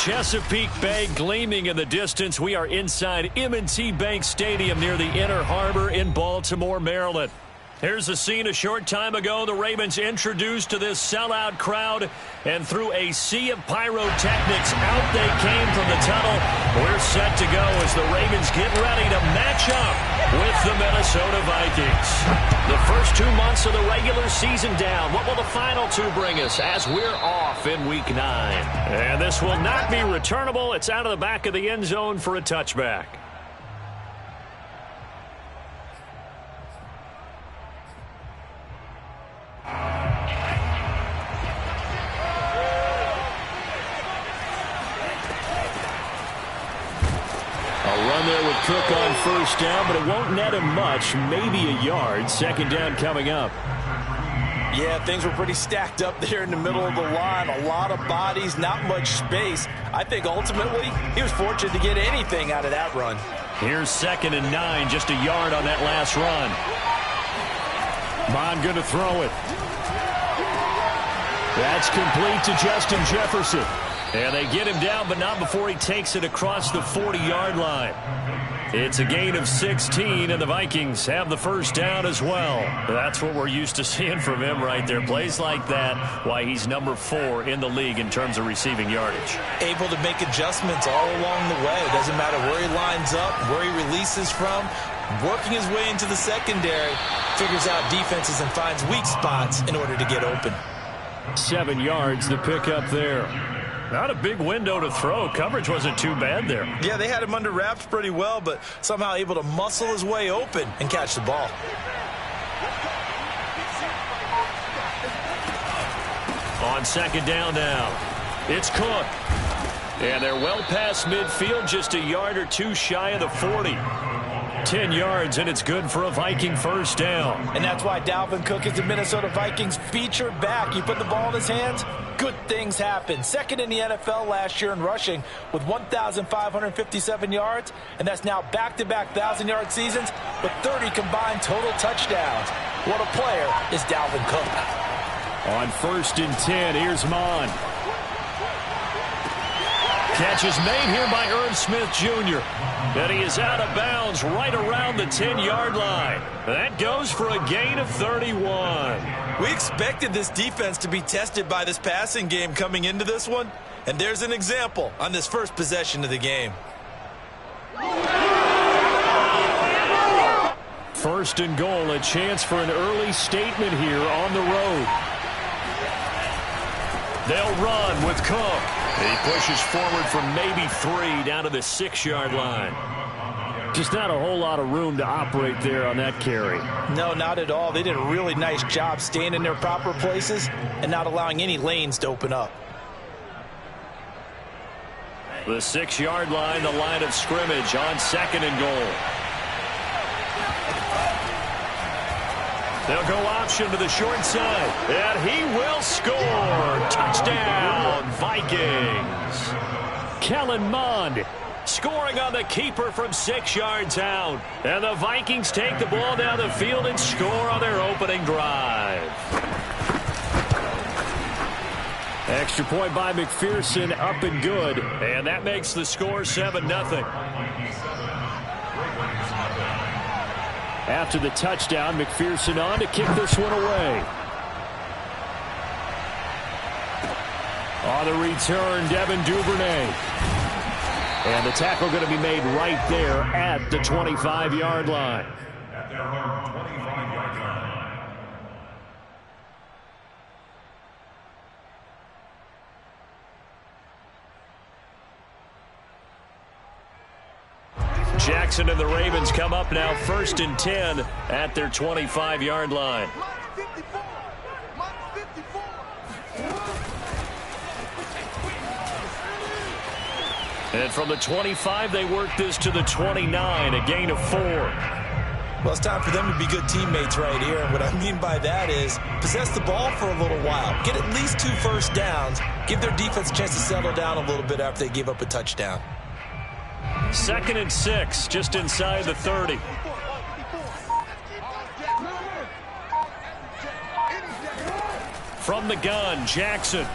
Chesapeake Bay gleaming in the distance. We are inside M&T Bank Stadium near the Inner Harbor in Baltimore, Maryland. Here's a scene a short time ago. The Ravens introduced to this sellout crowd, and through a sea of pyrotechnics, out they came from the tunnel. We're set to go as the Ravens get ready to match up with the Minnesota Vikings. The first 2 months of the regular season down. What will the final two bring us as we're off in Week 9? And this will not be returnable. It's out of the back of the end zone for a touchback. There with Cook on first down, but it won't net him much, maybe a yard. Second down coming up. Yeah, things were pretty stacked up there in the middle of the line. A lot of bodies, not much space. I think ultimately he was fortunate to get anything out of that run. Here's 2nd and 9, just a yard on that last run. Bond going to throw it. That's complete to Justin Jefferson. And they get him down, but not before he takes it across the 40-yard line. It's a gain of 16, and the Vikings have the first down as well. That's what we're used to seeing from him right there. Plays like that, why he's number 4 in the league in terms of receiving yardage. Able to make adjustments all along the way. Doesn't matter where he lines up, where he releases from. Working his way into the secondary, figures out defenses and finds weak spots in order to get open. 7 yards, the pickup there. Not a big window to throw. Coverage wasn't too bad there. Yeah, they had him under wraps pretty well, but somehow able to muscle his way open and catch the ball. On second down now, it's Cook. And they're well past midfield, just a yard or two shy of the 40. 10 yards, and it's good for a Viking first down. And that's why Dalvin Cook is the Minnesota Vikings feature back. You put the ball in his hands, good things happen. Second in the NFL last year in rushing with 1,557 yards, and that's now back-to-back 1,000-yard seasons with 30 combined total touchdowns. What a player is Dalvin Cook. On 1st and 10, here's Mon. Catch is made here by Irv Smith Jr. And he is out of bounds right around the 10-yard line. That goes for a gain of 31. We expected this defense to be tested by this passing game coming into this one. And there's an example on this first possession of the game. 1st and goal, a chance for an early statement here on the road. They'll run with Cook. He pushes forward for maybe 3 down to the 6-yard line. Just not a whole lot of room to operate there on that carry. No, not at all. They did a really nice job staying in their proper places and not allowing any lanes to open up. The 6-yard line, the line of scrimmage on 2nd and goal. They'll go option to the short side, and he will score. Touchdown, Vikings. Kellen Mond scoring on the keeper from 6 yards out. And the Vikings take the ball down the field and score on their opening drive. Extra point by McPherson, up and good. And that makes the score 7-0. After the touchdown, McPherson on to kick this one away. On the return, Devin Duvernay. And the tackle going to be made right there at the 25-yard line. Jackson and the Ravens come up now 1st and 10 at their 25-yard line. And from the 25, they work this to the 29, a gain of 4. Well, it's time for them to be good teammates right here. And what I mean by that is possess the ball for a little while. Get at least 2 first downs. Give their defense a chance to settle down a little bit after they give up a touchdown. 2nd and 6, just inside the 30. From the gun, Jackson.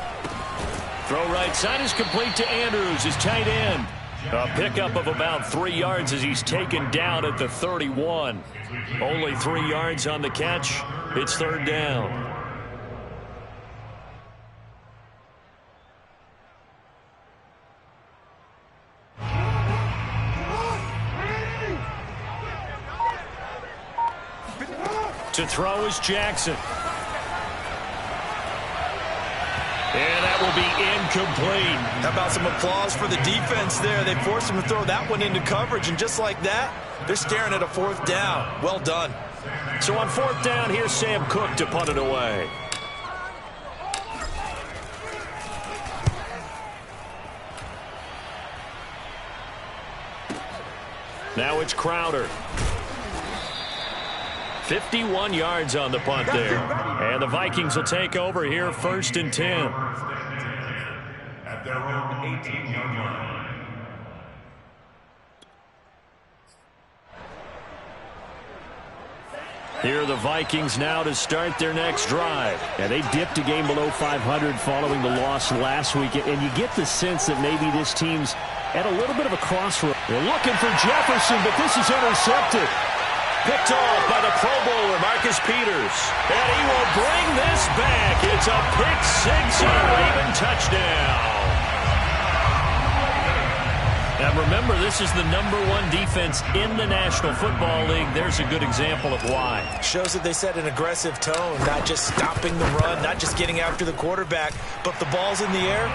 Throw right side is complete to Andrews, his tight end. A pickup of about 3 yards as he's taken down at the 31. Only 3 yards on the catch. It's third down. To throw is Jackson. And that will be incomplete. How about some applause for the defense there? They forced him to throw that one into coverage, and just like that, they're staring at a fourth down. Well done. So on fourth down, here's Sam Cook to punt it away. Now it's Crowder. 51 yards on the punt there. And the Vikings will take over here, 1st and 10. At their own 18-yard line. Here are the Vikings now to start their next drive. Yeah, they dipped a game below 500 following the loss last week, and you get the sense that maybe this team's at a little bit of a crossroad. They're looking for Jefferson, but this is intercepted. Picked off by the Pro Bowler, Marcus Peters. And he will bring this back. It's a pick six and a Raven touchdown. Now remember, this is the #1 defense in the National Football League. There's a good example of why. Shows that they set an aggressive tone, not just stopping the run, not just getting after the quarterback, but the ball's in the air.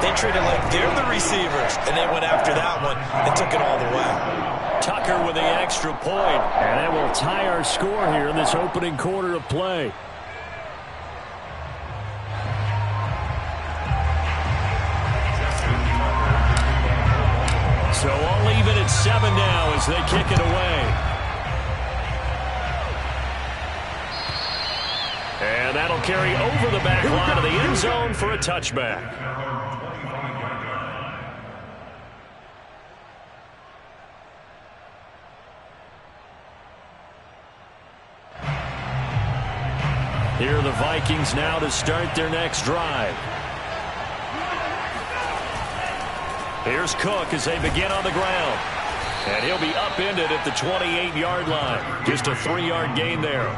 They treat it like they're the receivers, and they went after that one and took it all the way. Tucker with the extra point. And that will tie our score here in this opening quarter of play. So all even at 7 now as they kick it away. And that'll carry over the back line of the end zone for a touchback. Here are the Vikings now to start their next drive. Here's Cook as they begin on the ground. And he'll be upended at the 28-yard line. Just a 3-yard gain there.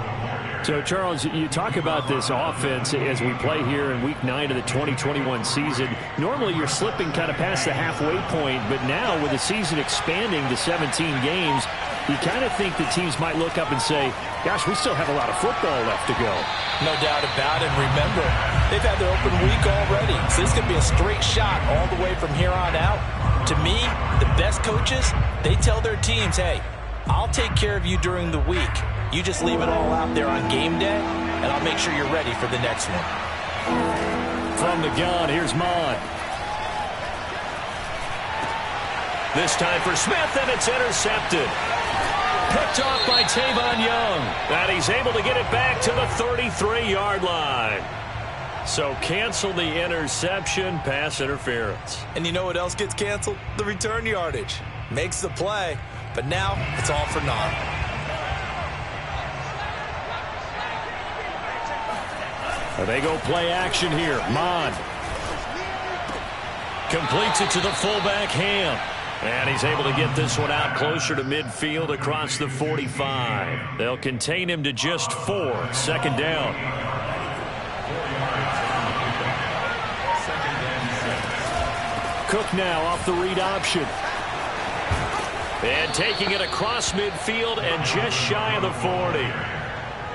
So, Charles, you talk about this offense as we play here in Week 9 of the 2021 season. Normally, you're slipping kind of past the halfway point, but now with the season expanding to 17 games, you kind of think the teams might look up and say, gosh, we still have a lot of football left to go. No doubt about it. Remember, they've had their open week already, so this could be a straight shot all the way from here on out. To me, the best coaches, they tell their teams, hey, I'll take care of you during the week. You just leave it all out there on game day, and I'll make sure you're ready for the next one. From the gun, here's Mond. This time for Smith, and it's intercepted. Picked off by Tavon Young. And he's able to get it back to the 33-yard line. So cancel the interception, pass interference. And you know what else gets canceled? The return yardage. Makes the play, but now it's all for naught. They go play action here. Mond completes it to the fullback, Ham. And he's able to get this one out closer to midfield across the 45. They'll contain him to just 4. 2nd down. Cook now off the read option. And taking it across midfield and just shy of the 40.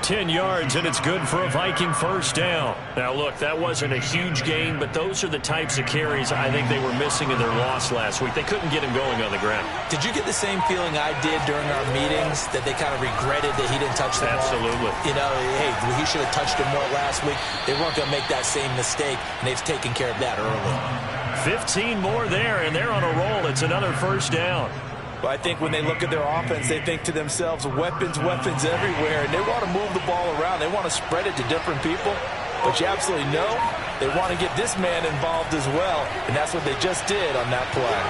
10 yards, and it's good for a Viking first down. Now, look, that wasn't a huge gain, but those are the types of carries I think they were missing in their loss last week. They couldn't get him going on the ground. Did you get the same feeling I did during our meetings, that they kind of regretted that he didn't touch the ball? Absolutely. You know, hey, he should have touched it more last week. They weren't going to make that same mistake, and they've taken care of that early. 15 more there, and they're on a roll. It's another first down. Well, I think when they look at their offense, they think to themselves, weapons, weapons everywhere, and they want to move the ball around. They want to spread it to different people, but you absolutely know they want to get this man involved as well, and that's what they just did on that play.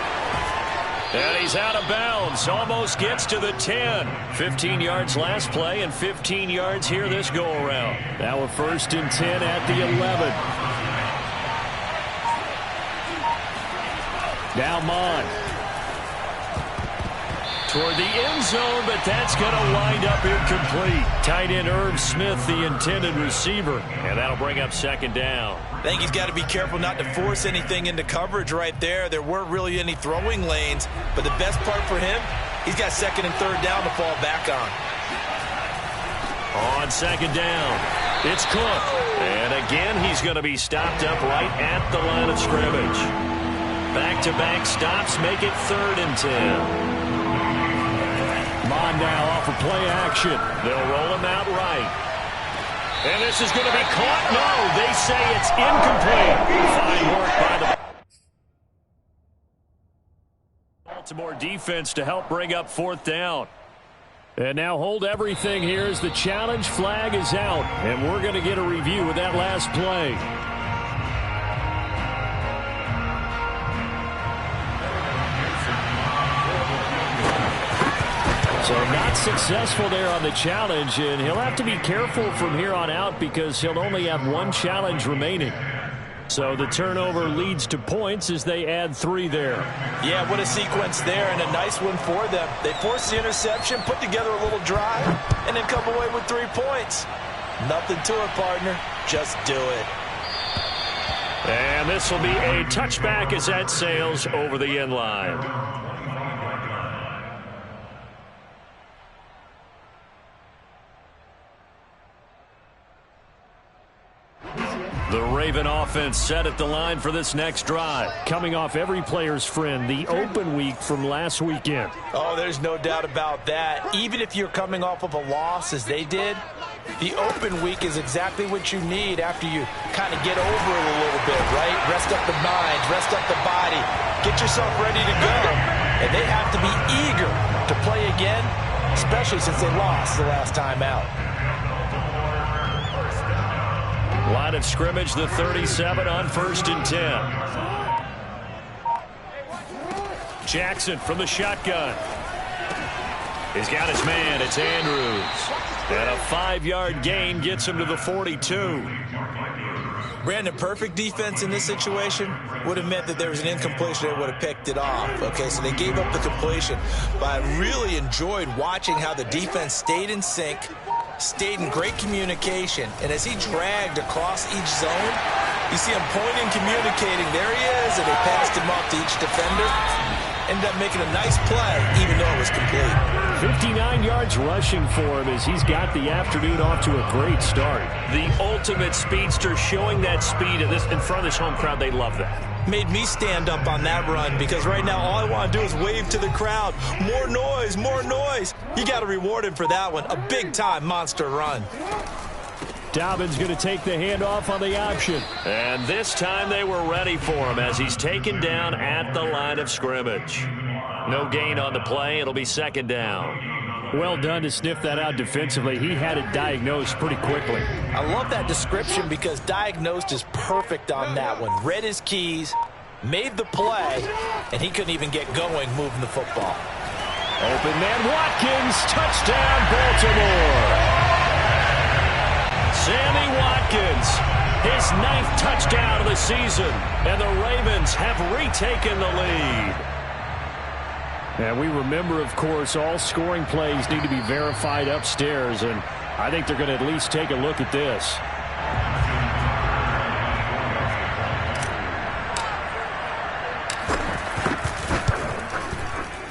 And he's out of bounds, almost gets to the 10. 15 yards last play and 15 yards here this go-around. Now a 1st and 10 at the 11. Now Mon. Toward the end zone, but that's going to wind up incomplete. Tight end Irv Smith, the intended receiver. And that'll bring up second down. I think he's got to be careful not to force anything into coverage right there. There weren't really any throwing lanes. But the best part for him, he's got second and third down to fall back on. On second down, it's Cook. And again, he's going to be stopped up right at the line of scrimmage. Back-to-back stops make it 3rd and 10. Mon now off of play action. They'll roll him out right. And this is going to be caught. No, they say it's incomplete. Fine work by the Baltimore defense to help bring up 4th down. And now hold everything here as the challenge flag is out. And we're going to get a review of that last play. So not successful there on the challenge, and he'll have to be careful from here on out because he'll only have 1 challenge remaining. So the turnover leads to points as they add 3 there. Yeah, what a sequence there, and a nice one for them. They force the interception, put together a little drive, and then come away with 3 points. Nothing to it, partner. Just do it. And this will be a touchback as that sails over the end line. The Raven offense set at the line for this next drive. Coming off every player's friend, the open week from last weekend. Oh, there's no doubt about that. Even if you're coming off of a loss as they did, the open week is exactly what you need after you kind of get over it a little bit, right? Rest up the mind, rest up the body, get yourself ready to go. And they have to be eager to play again, especially since they lost the last time out. Line of scrimmage, the 37 on 1st and 10. Jackson from the shotgun. He's got his man. It's Andrews. And a 5-yard gain gets him to the 42. Brandon, perfect defense in this situation would have meant that there was an incompletion that would have picked it off. Okay, so they gave up the completion. But I really enjoyed watching how the defense stayed in sync, stayed in great communication, and as he dragged across each zone, you see him pointing, communicating. There he is, and they passed him off to each defender. Ended up making a nice play, even though it was complete. 59 yards rushing for him as he's got the afternoon off to a great start. The ultimate speedster, showing that speed in front of this home crowd. They love that. Made me stand up on that run because right now all I want to do is wave to the crowd. More noise, more noise. You got to reward him for that one. A big-time monster run. Dobbins going to take the handoff on the option. And this time they were ready for him as he's taken down at the line of scrimmage. No gain on the play. It'll be 2nd down. Well done to sniff that out defensively. He had it diagnosed pretty quickly. I love that description because diagnosed is perfect on that one. Read his keys, made the play, and he couldn't even get going moving the football. Open man Watkins, touchdown Baltimore. Sammy Watkins, his 9th touchdown of the season, and the Ravens have retaken the lead. And we remember, of course, all scoring plays need to be verified upstairs, and I think they're going to at least take a look at this.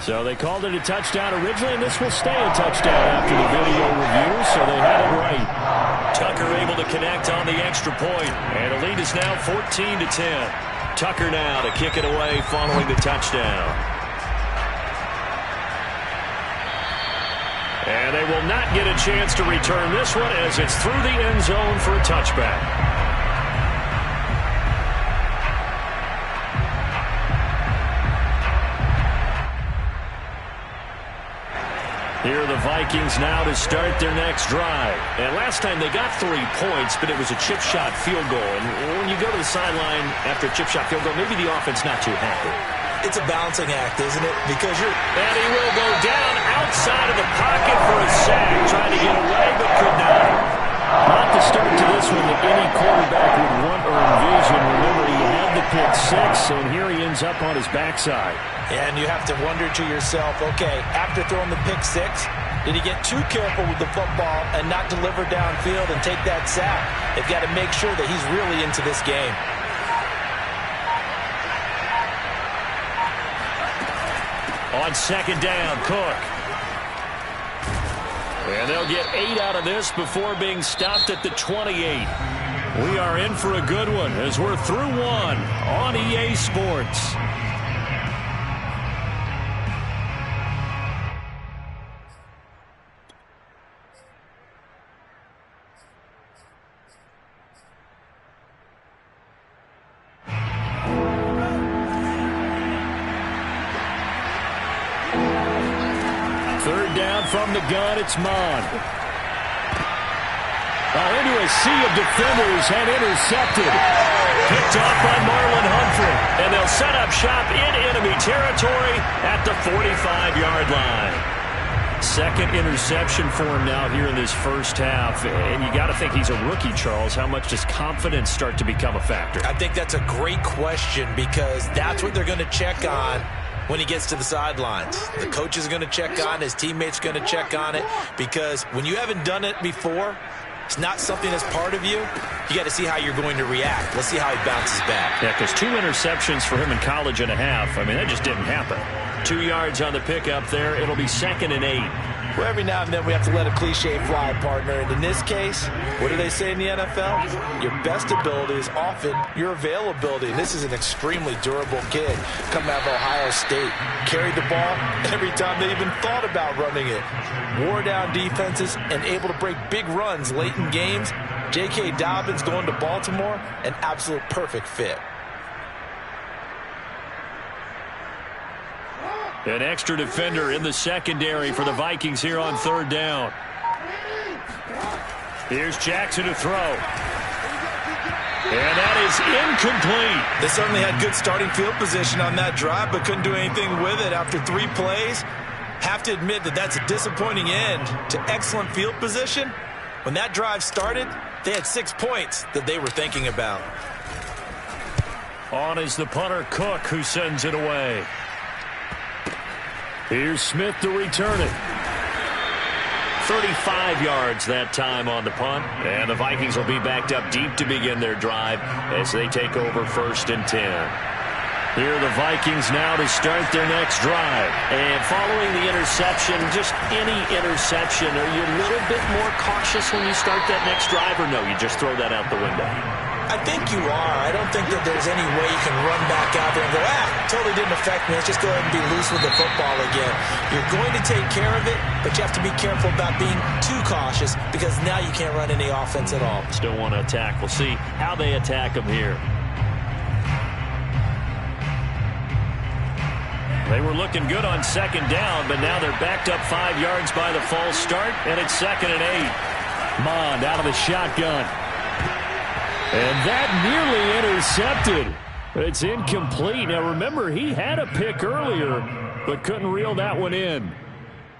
So they called it a touchdown originally, and this will stay a touchdown after the video review, so they had it right. Tucker able to connect on the extra point, and the lead is now 14-10. Tucker now to kick it away following the touchdown. And they will not get a chance to return this one as it's through the end zone for a touchback. Here are the Vikings now to start their next drive. And last time they got 3 points, but it was a chip shot field goal. And when you go to the sideline after a chip shot field goal, maybe the offense not too happy. It's a balancing act, isn't it? Because and he will go down outside of the pocket for a sack. Trying to get away, but could not. Not the start to this one that any quarterback would want or envision. Remember, he had the pick six, and here he ends up on his backside. And you have to wonder to yourself, okay, after throwing the pick six, did he get too careful with the football and not deliver downfield and take that sack? They've got to make sure that he's really into this game. On second down, Cook. And they'll get 8 out of this before being stopped at the 28. We are in for a good one as we're through one on EA Sports. Third down from the gun, it's Mond. Into a sea of defenders and intercepted. Picked off by Marlon Humphrey. And they'll set up shop in enemy territory at the 45-yard line. Second interception for him now here in this first half. And you got to think he's a rookie, Charles. How much does confidence start to become a factor? I think that's a great question because that's what they're going to check on when he gets to the sidelines. The coach is going to check on, his teammates are going to check on it, because when you haven't done it before, it's not something that's part of you. You got to see how you're going to react. Let's see how he bounces back. Yeah, because 2 interceptions for him in college and a half. I mean, that just didn't happen. 2 yards on the pickup there. It'll be 2nd and 8. Well, every now and then we have to let a cliche fly, partner. And in this case, what do they say in the NFL? Your best ability is often your availability. And this is an extremely durable kid coming out of Ohio State. Carried the ball every time they even thought about running it. Wore down defenses and able to break big runs late in games. J.K. Dobbins going to Baltimore, an absolute perfect fit. An extra defender in the secondary for the Vikings here on third down. Here's Jackson to throw. And that is incomplete. They certainly had good starting field position on that drive, but couldn't do anything with it after 3 plays. Have to admit that that's a disappointing end to excellent field position. When that drive started, they had 6 points that they were thinking about. On is the punter, Cook, who sends it away. Here's Smith to return it. 35 yards that time on the punt. And the Vikings will be backed up deep to begin their drive as they take over 1st and 10. Here are the Vikings now to start their next drive. And following the interception, just any interception, are you a little bit more cautious when you start that next drive, or no, you just throw that out the window? I think you are. I don't think that there's any way you can run back out there and go, totally didn't affect me. Let's just go ahead and be loose with the football again. You're going to take care of it, but you have to be careful about being too cautious because now you can't run any offense at all. Still want to attack. We'll see how they attack them here. They were looking good on second down, but now they're backed up 5 yards by the false start, and it's 2nd and 8. Mond out of the shotgun. And that nearly intercepted. It's incomplete. Now, remember, he had a pick earlier, but couldn't reel that one in.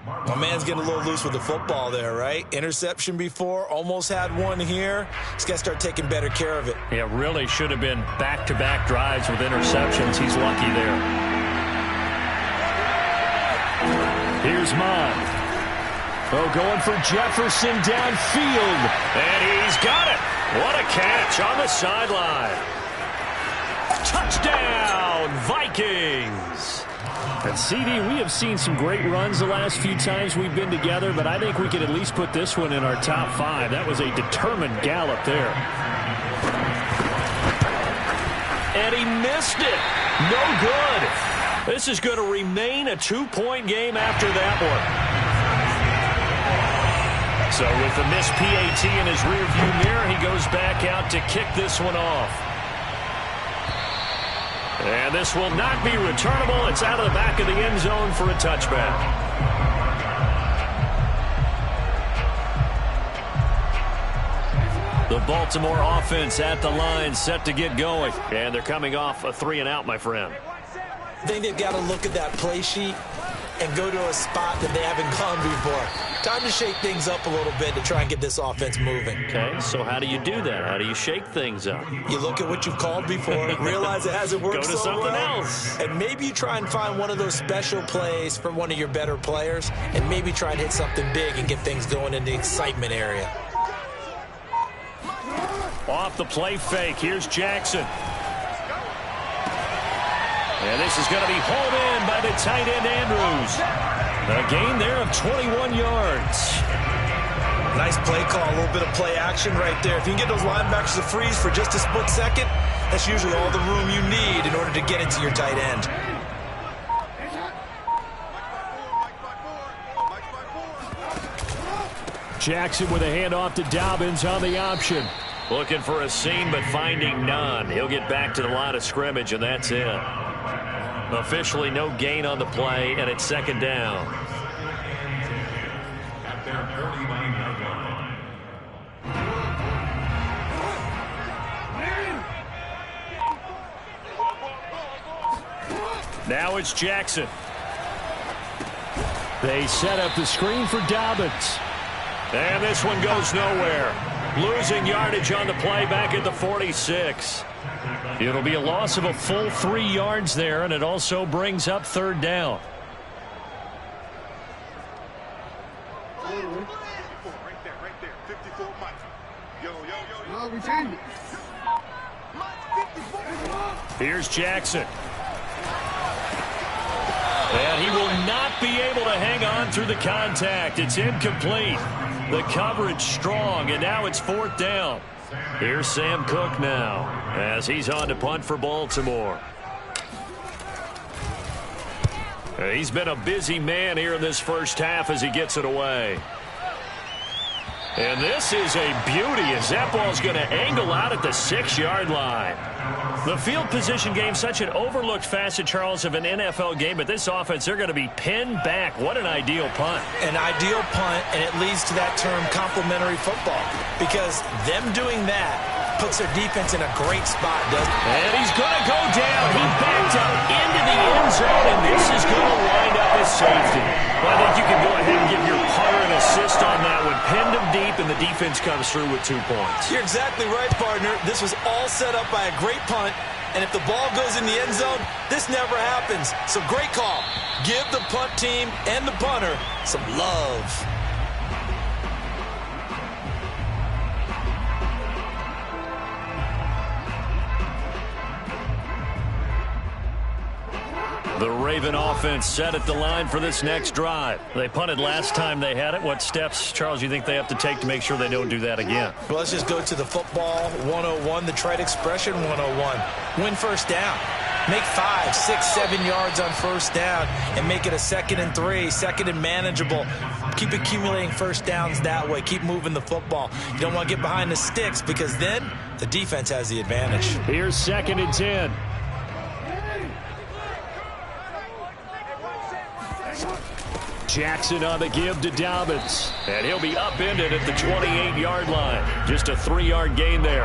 My man's getting a little loose with the football there, right? Interception before, almost had one here. He's got to start taking better care of it. Yeah, really should have been back-to-back drives with interceptions. He's lucky there. Here's Mond. Going for Jefferson downfield. And he's got it. What a catch on the sideline. Touchdown, Vikings. And CD, we have seen some great runs the last few times we've been together, but I think we could at least put this one in our top 5. That was a determined gallop there. And he missed it. No good. This is going to remain a 2-point game after that one. So with the missed PAT in his rearview mirror, he goes back out to kick this one off. And this will not be returnable. It's out of the back of the end zone for a touchback. The Baltimore offense at the line, set to get going. And they're coming off a 3-and-out, my friend. I think they've got to look at that play sheet and go to a spot that they haven't gone before. Time to shake things up a little bit to try and get this offense moving. Okay, so how do you do that? How do you shake things up? You look at what you've called before, realize it hasn't worked Go to so something well, else. and maybe you try and find one of those special plays from one of your better players, and maybe try and hit something big and get things going in the excitement area. Off the play fake, here's Jackson. And this is going to be hauled in by the tight end, Andrews. A gain there of 21 yards. Nice play call, a little bit of play action right there. If you can get those linebackers to freeze for just a split second, that's usually all the room you need in order to get it to your tight end. Jackson with a handoff to Dobbins on the option. Looking for a seam, but finding none. He'll get back to the line of scrimmage, and that's it. Officially no gain on the play, and it's second down. At their 39-yard line. Now it's Jackson. They set up the screen for Dobbins. And this one goes nowhere. Losing yardage on the play back at the 46. It'll be a loss of a full 3 yards there, and it also brings up third down. Here's Jackson. And he will not be able to hang on through the contact. It's incomplete. The coverage strong, and now it's fourth down. Here's Sam Cook now as he's on to punt for Baltimore. He's been a busy man here in this first half as he gets it away. And this is a beauty as that ball's going to angle out at the 6-yard line. The field position game, such an overlooked facet, Charles, of an NFL game, but this offense, they're going to be pinned back. What an ideal punt. An ideal punt, and it leads to that term complementary football, because them doing that puts their defense in a great spot, doesn't it? And he's going to go down. He backed up into the end zone, and this is going to wind up as safety. Well, I think you can go ahead and give your punter an assist on that one. Pinned him deep, and the defense comes through with 2 points. You're exactly right, partner. This was all set up by a great punt, and if the ball goes in the end zone, this never happens. So great call. Give the punt team and the punter some love. The Raven offense set at the line for this next drive. They punted last time they had it. What steps, Charles, you think they have to take to make sure they don't do that again? Well, let's just go to the football 101, the trite expression 101. Win first down. Make 5, 6, 7 yards on first down and make it a 2nd and 3, 2nd and manageable. Keep accumulating first downs that way. Keep moving the football. You don't want to get behind the sticks because then the defense has the advantage. Here's 2nd and 10. Jackson on the give to Dobbins. And he'll be upended at the 28-yard line. Just a 3-yard gain there.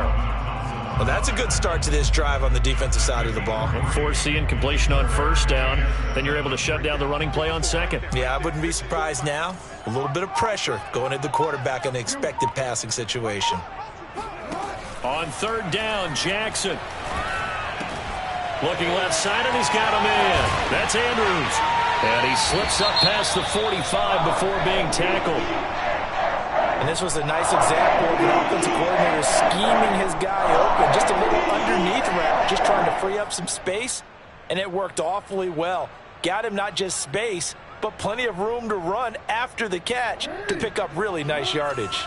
Well, that's a good start to this drive on the defensive side of the ball. Foreseeing completion on first down. Then you're able to shut down the running play on second. Yeah, I wouldn't be surprised now. A little bit of pressure going at the quarterback in an expected passing situation. On third down, Jackson. Looking left side, and he's got him in. That's Andrews. And he slips up past the 45 before being tackled. And this was a nice example of an offensive coordinator scheming his guy open. Just a little underneath route, just trying to free up some space. And it worked awfully well. Got him not just space, but plenty of room to run after the catch to pick up really nice yardage.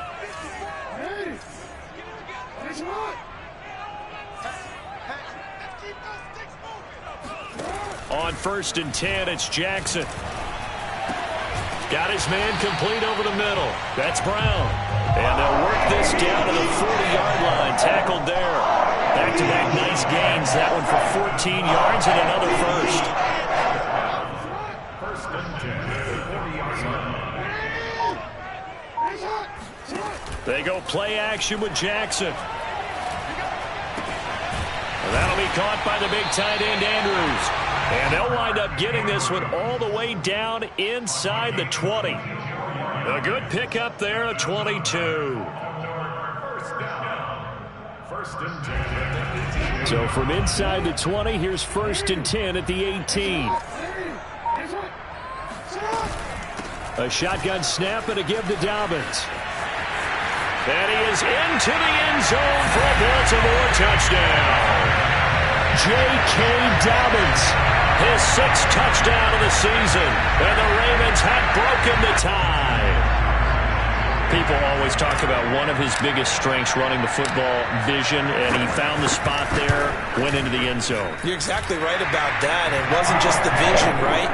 On 1st and 10, it's Jackson. Got his man complete over the middle. That's Brown. And they'll work this down to the 40-yard line. Tackled there. Back-to-back nice gains. That one for 14 yards and another first. 1st and 10, 40-yard line. They go play action with Jackson. And that'll be caught by the big tight end, Andrews. And they'll wind up getting this one all the way down inside the 20. A good pickup there, a 22. First down. First and 10 at the 18. So from inside the 20, here's 1st and 10 at the 18. A shotgun snap and a give to Dobbins. And he is into the end zone for a Baltimore touchdown. J.K. Dobbins. His 6th touchdown of the season. And the Ravens had broken the tie. People always talk about one of his biggest strengths running the football, vision, and he found the spot there, went into the end zone. You're exactly right about that. It wasn't just the vision, right?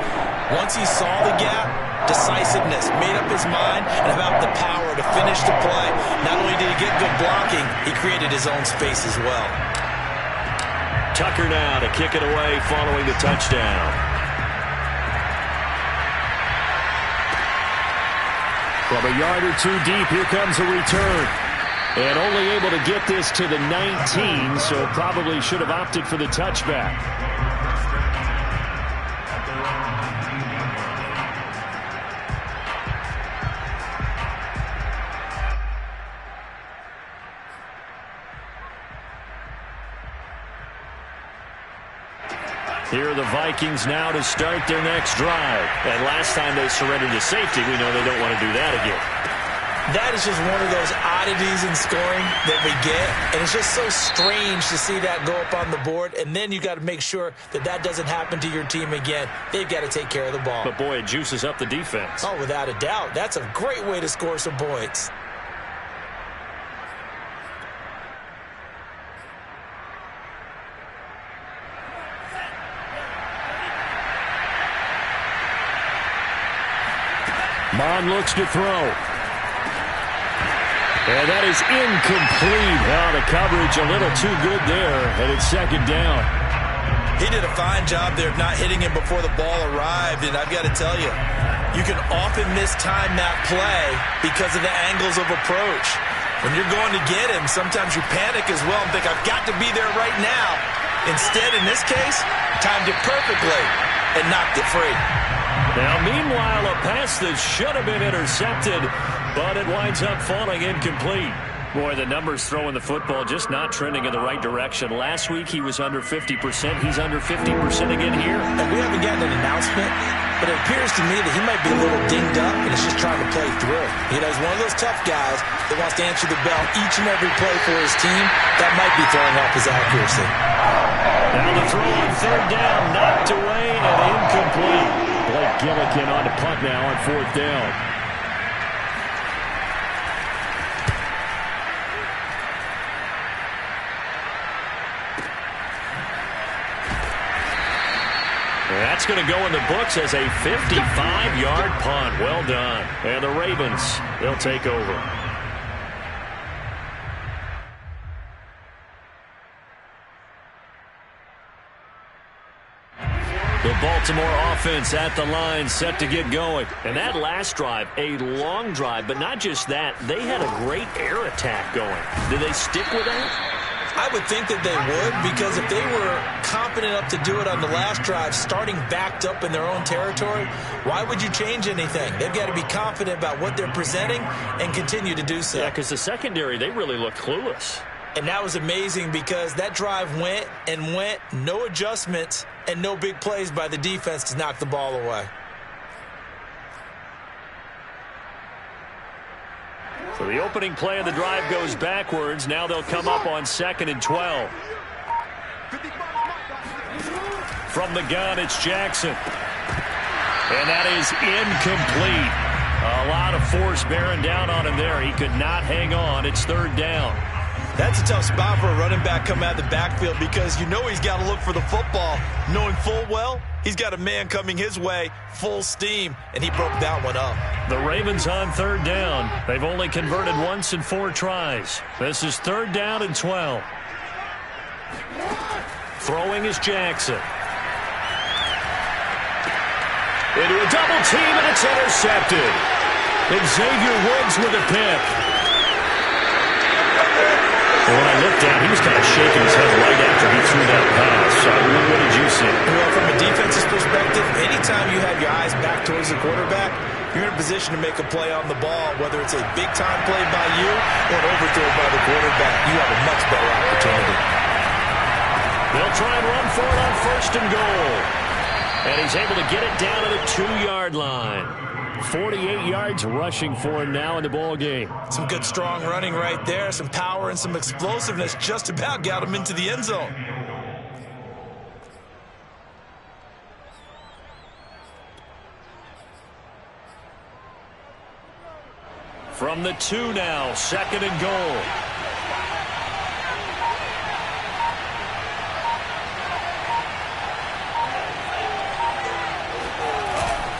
Once he saw the gap, decisiveness, made up his mind, and about the power to finish the play. Not only did he get good blocking, he created his own space as well. Tucker now to kick it away following the touchdown. From a yard or two deep, here comes a return. And only able to get this to the 19, so probably should have opted for the touchback. Here are the Vikings now to start their next drive. And last time they surrendered to safety, we know they don't want to do that again. That is just one of those oddities in scoring that we get. And it's just so strange to see that go up on the board. And then you got to make sure that that doesn't happen to your team again. They've got to take care of the ball. But, boy, it juices up the defense. Oh, without a doubt. That's a great way to score some points. Mon looks to throw. And that is incomplete. Oh, the coverage a little too good there, and it's 2nd down. He did a fine job there of not hitting him before the ball arrived, and I've got to tell you, you can often mistime that play because of the angles of approach. When you're going to get him, sometimes you panic as well and think, I've got to be there right now. Instead, in this case, timed it perfectly and knocked it free. Now, meanwhile, a pass that should have been intercepted, but it winds up falling incomplete. Boy, the numbers throwing the football just not trending in the right direction. Last week, he was under 50%. He's under 50% again here. And we haven't gotten an announcement, but it appears to me that he might be a little dinged up and is just trying to play through. You know, he's one of those tough guys that wants to answer the bell each and every play for his team. That might be throwing off his accuracy. Now the throw on 3rd down, knocked away and incomplete. Blake Gillikin on the punt now on 4th down. That's going to go in the books as a 55-yard punt. Well done. And the Ravens, they'll take over. The Baltimore offense at the line, set to get going. And that last drive, a long drive, but not just that. They had a great air attack going. Did they stick with that? I would think that they would, because if they were confident enough to do it on the last drive, starting backed up in their own territory, why would you change anything? They've got to be confident about what they're presenting and continue to do so. Yeah, because the secondary, they really looked clueless. And that was amazing because that drive went and went, no adjustments, and no big plays by the defense to knock the ball away. So the opening play of the drive goes backwards. Now they'll come up on 2nd and 12. From the gun, it's Jackson. And that is incomplete. A lot of force bearing down on him there. He could not hang on. It's 3rd down. That's a tough spot for a running back coming out of the backfield because you know he's got to look for the football, knowing full well he's got a man coming his way, full steam, and he broke that one up. The Ravens on 3rd down. They've only converted once in 4 tries. This is 3rd down and 12. Throwing is Jackson. Into a double team, and it's intercepted. Xavier Woods with a pick. When I looked down, he was kind of shaking his head right after he threw that pass. So what did you see? Well, from a defense's perspective, anytime you have your eyes back towards the quarterback, you're in a position to make a play on the ball, whether it's a big-time play by you or an overthrow by the quarterback. You have a much better opportunity. They'll try and run for it on 1st and goal. And he's able to get it down to the 2-yard line. 48 yards rushing for him now in the ball game. Some good, strong running right there. Some power and some explosiveness just about got him into the end zone. From the 2 now, 2nd and goal.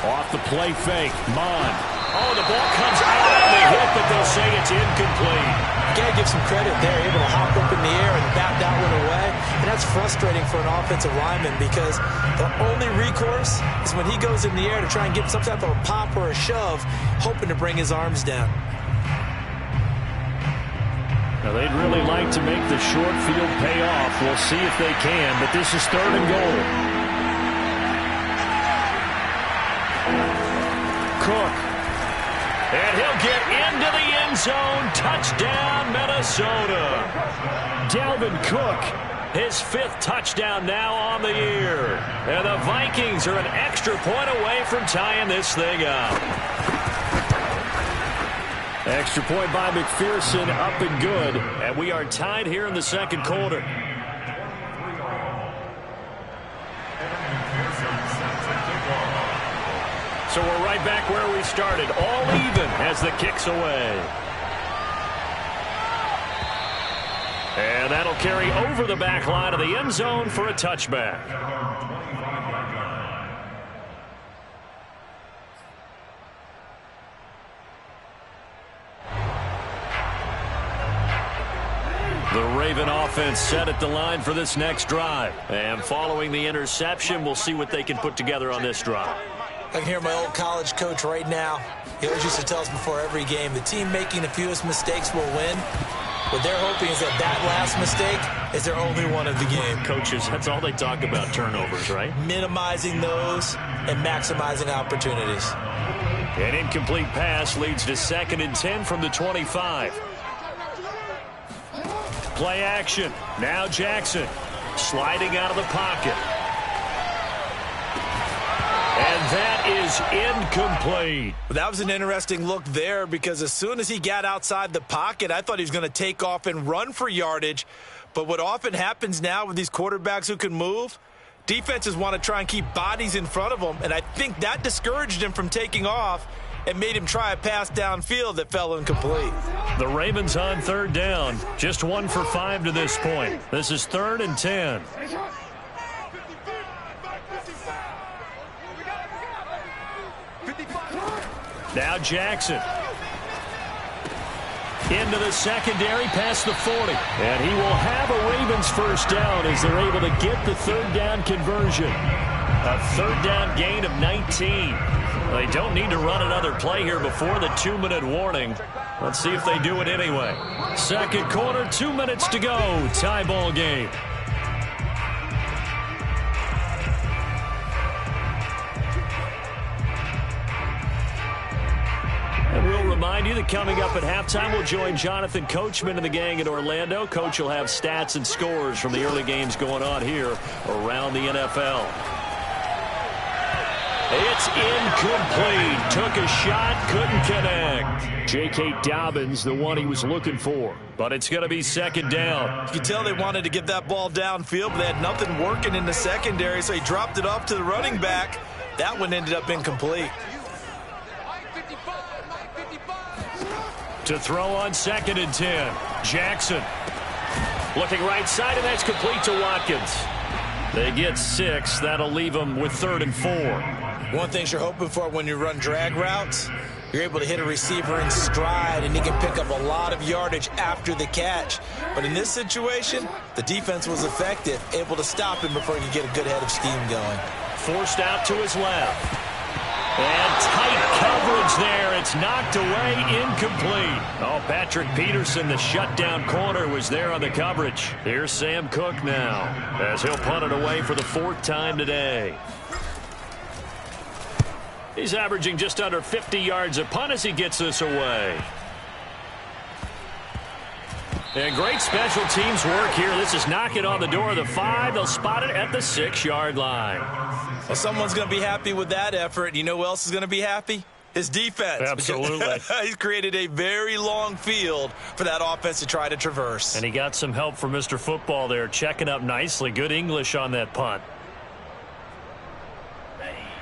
Off the play fake, Mon. Oh, the ball comes out on the hit, but they'll say it's incomplete. You got to give some credit there, able to hop up in the air and bat that one away. And that's frustrating for an offensive lineman because the only recourse is when he goes in the air to try and get some type of a pop or a shove, hoping to bring his arms down. Now, they'd really like to make the short field pay off. We'll see if they can, but this is 3rd and goal. Cook. And he'll get into the end zone. Touchdown, Minnesota. Dalvin Cook, his 5th touchdown now on the year. And the Vikings are an extra point away from tying this thing up. Extra point by McPherson, up and good. And we are tied here in the 2nd quarter. So we're right back where we started, all even as the kick's away. And that'll carry over the back line of the end zone for a touchback. The Raven offense set at the line for this next drive. And following the interception, we'll see what they can put together on this drive. I can hear my old college coach right now. He always used to tell us before every game, the team making the fewest mistakes will win. What they're hoping is that last mistake is their only one of the game. Coaches, that's all they talk about, turnovers, right? Minimizing those and maximizing opportunities. An incomplete pass leads to 2nd and 10 from the 25. Play action. Now Jackson sliding out of the pocket. And that is incomplete. That was an interesting look there because as soon as he got outside the pocket, I thought he was going to take off and run for yardage. But what often happens now with these quarterbacks who can move, defenses want to try and keep bodies in front of them. And I think that discouraged him from taking off and made him try a pass downfield that fell incomplete. The Ravens on 3rd down. Just 1 for 5 to this point. This is 3rd and 10. Now Jackson. Into the secondary past the 40. And he will have a Ravens 1st down as they're able to get the 3rd down conversion. A 3rd down gain of 19. They don't need to run another play here before the 2-minute warning. Let's see if they do it anyway. 2nd quarter, 2 minutes to go. Tie ball game. And we'll remind you that coming up at halftime, we'll join Jonathan Coachman and the gang in Orlando. Coach will have stats and scores from the early games going on here around the NFL. It's incomplete. Took a shot, couldn't connect. J.K. Dobbins, the one he was looking for. But it's going to be 2nd down. You can tell they wanted to get that ball downfield, but they had nothing working in the secondary, so he dropped it off to the running back. That one ended up incomplete. To throw on 2nd and 10. Jackson. Looking right side, and that's complete to Watkins. They get 6. That'll leave them with 3rd and 4. One thing you're hoping for when you run drag routes, you're able to hit a receiver in stride, and he can pick up a lot of yardage after the catch. But in this situation, the defense was effective, able to stop him before he could get a good head of steam going. Forced out to his left. And tight coverage there. It's knocked away, incomplete. Oh, Patrick Peterson, the shutdown corner, was there on the coverage. Here's Sam Cook now as he'll punt it away for the 4th time today. He's averaging just under 50 yards a punt as he gets this away. And great special teams work here. This is knocking on the door of the 5. They'll spot it at the 6-yard line. Well, someone's going to be happy with that effort. You know who else is going to be happy? His defense. Absolutely. He's created a very long field for that offense to try to traverse. And he got some help from Mr. Football there, checking up nicely. Good English on that punt.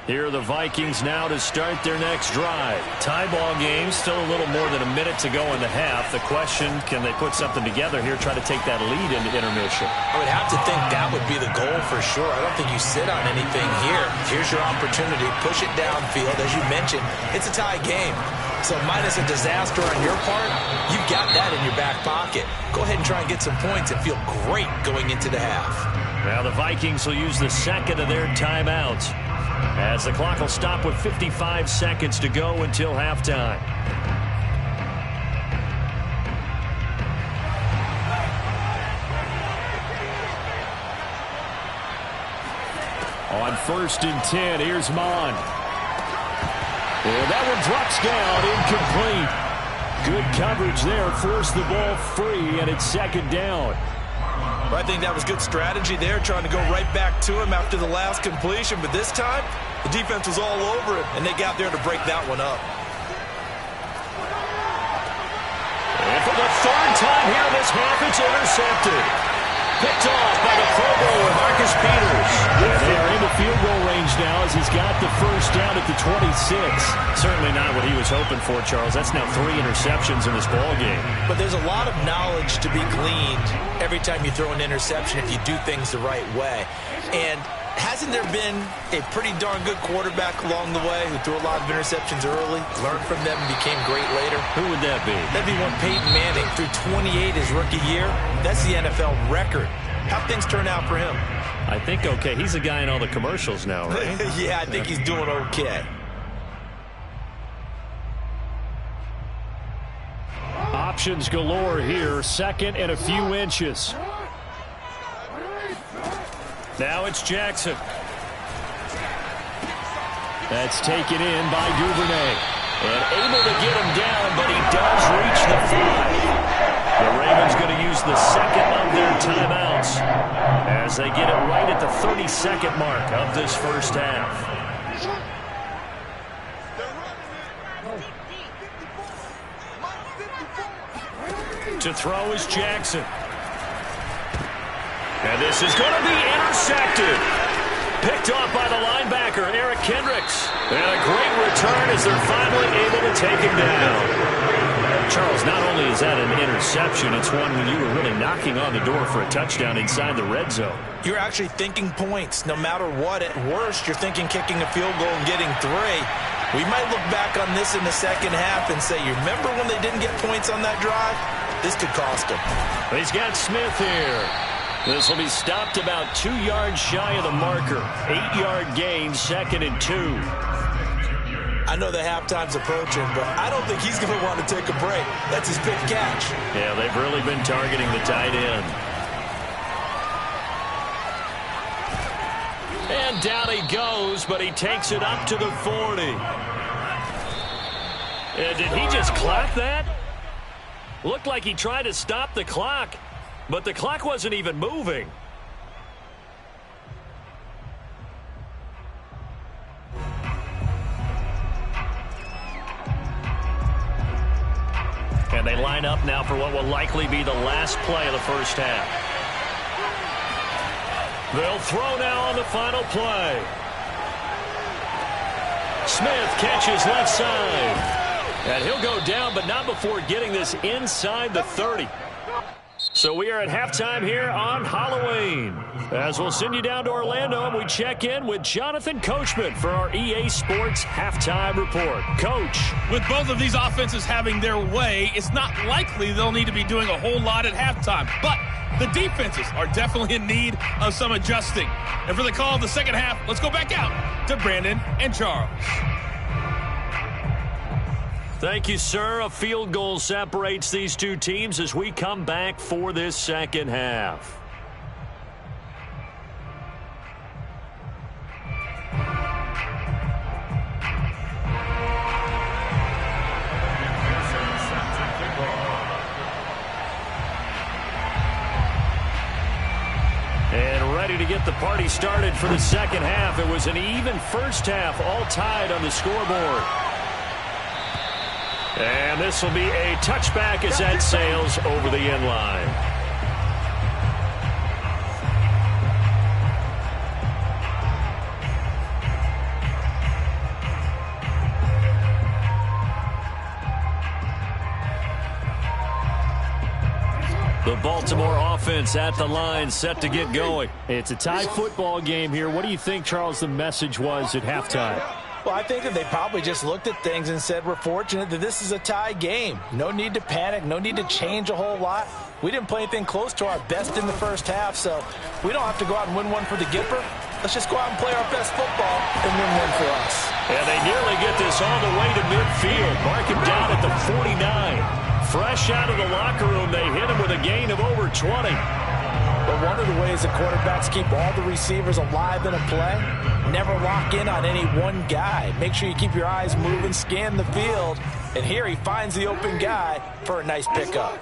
Here are the Vikings now to start their next drive. Tie ball game, still a little more than a minute to go in the half. The question, can they put something together here, try to take that lead into intermission? I would have to think that would be the goal for sure. I don't think you sit on anything here. Here's your opportunity. Push it downfield. As you mentioned, it's a tie game. So minus a disaster on your part, you've got that in your back pocket. Go ahead and try and get some points and feel great going into the half. Now the Vikings will use the second of their timeouts, as the clock will stop with 55 seconds to go until halftime. On 1st and 10, here's Mon. And that one drops down, incomplete. Good coverage there, forced the ball free, and it's 2nd down. I think that was good strategy there, trying to go right back to him after the last completion. But this time, the defense was all over it, and they got there to break that one up. And for the 3rd time here this half, it's intercepted. Picked off by the Pro Bowler, Marcus Peters. And they are into field goal range now as he's got the 1st down at the 26. Certainly not what he was hoping for, Charles. That's now 3 interceptions in this ball game. But there's a lot of knowledge to be gleaned every time you throw an interception if you do things the right way. And hasn't there been a pretty darn good quarterback along the way who threw a lot of interceptions early, learned from them, and became great later? Who would that be? That'd be one Peyton Manning, threw 28 his rookie year. That's the NFL record. How'd things turn out for him? I think okay. He's a guy in all the commercials now, right? Yeah, I think he's doing okay. Options galore here. 2nd and a few inches. Now it's Jackson. That's taken in by Duvernay. And able to get him down, but he does reach the 5. The Ravens going to use the 2nd of their timeouts as they get it right at the 32nd mark of this 1st half. To throw is Jackson. And this is going to be intercepted. Picked off by the linebacker, Eric Kendricks. And a great return as they're finally able to take him down. Charles, not only is that an interception, it's one when you were really knocking on the door for a touchdown inside the red zone. You're actually thinking points. No matter what, at worst, you're thinking kicking a field goal and getting 3. We might look back on this in the 2nd half and say, you remember when they didn't get points on that drive? This could cost them. He's got Smith here. This will be stopped about 2 yards shy of the marker. 8-yard gain, 2nd and 2. I know the halftime's approaching, but I don't think he's going to want to take a break. That's his big catch. Yeah, they've really been targeting the tight end. And down he goes, but he takes it up to the 40. And did he just clock that? Looked like he tried to stop the clock, but the clock wasn't even moving. And they line up now for what will likely be the last play of the 1st half. They'll throw now on the final play. Smith catches left side. And he'll go down, but not before getting this inside the 30. So we are at halftime here on Halloween. As we'll send you down to Orlando, and we check in with Jonathan Coachman for our EA Sports Halftime Report. Coach. With both of these offenses having their way, it's not likely they'll need to be doing a whole lot at halftime. But the defenses are definitely in need of some adjusting. And for the call of the 2nd half, let's go back out to Brandon and Charles. Thank you, sir. A field goal separates these two teams as we come back for this 2nd half. ready to get the party started for the second half. It was an even first half, all tied on the scoreboard. And this will be a touchback as that sails over the end line. The Baltimore offense at the line, set to get going. It's a tie football game here. What do you think, Charles, the message was at halftime? Well, I think that they probably just looked at things and said, we're fortunate that this is a tie game. No need to panic, no need to change a whole lot. We didn't play anything close to our best in the first half, so we don't have to go out and win one for the Gipper. Let's just go out and play our best football and win one for us. And they nearly get this all the way to midfield. Mark him down at the 49. Fresh out of the locker room, they hit him with a gain of over 20. But one of the ways that quarterbacks keep all the receivers alive in a play, never lock in on any one guy. Make sure you keep your eyes moving, scan the field, and here he finds the open guy for a nice pickup.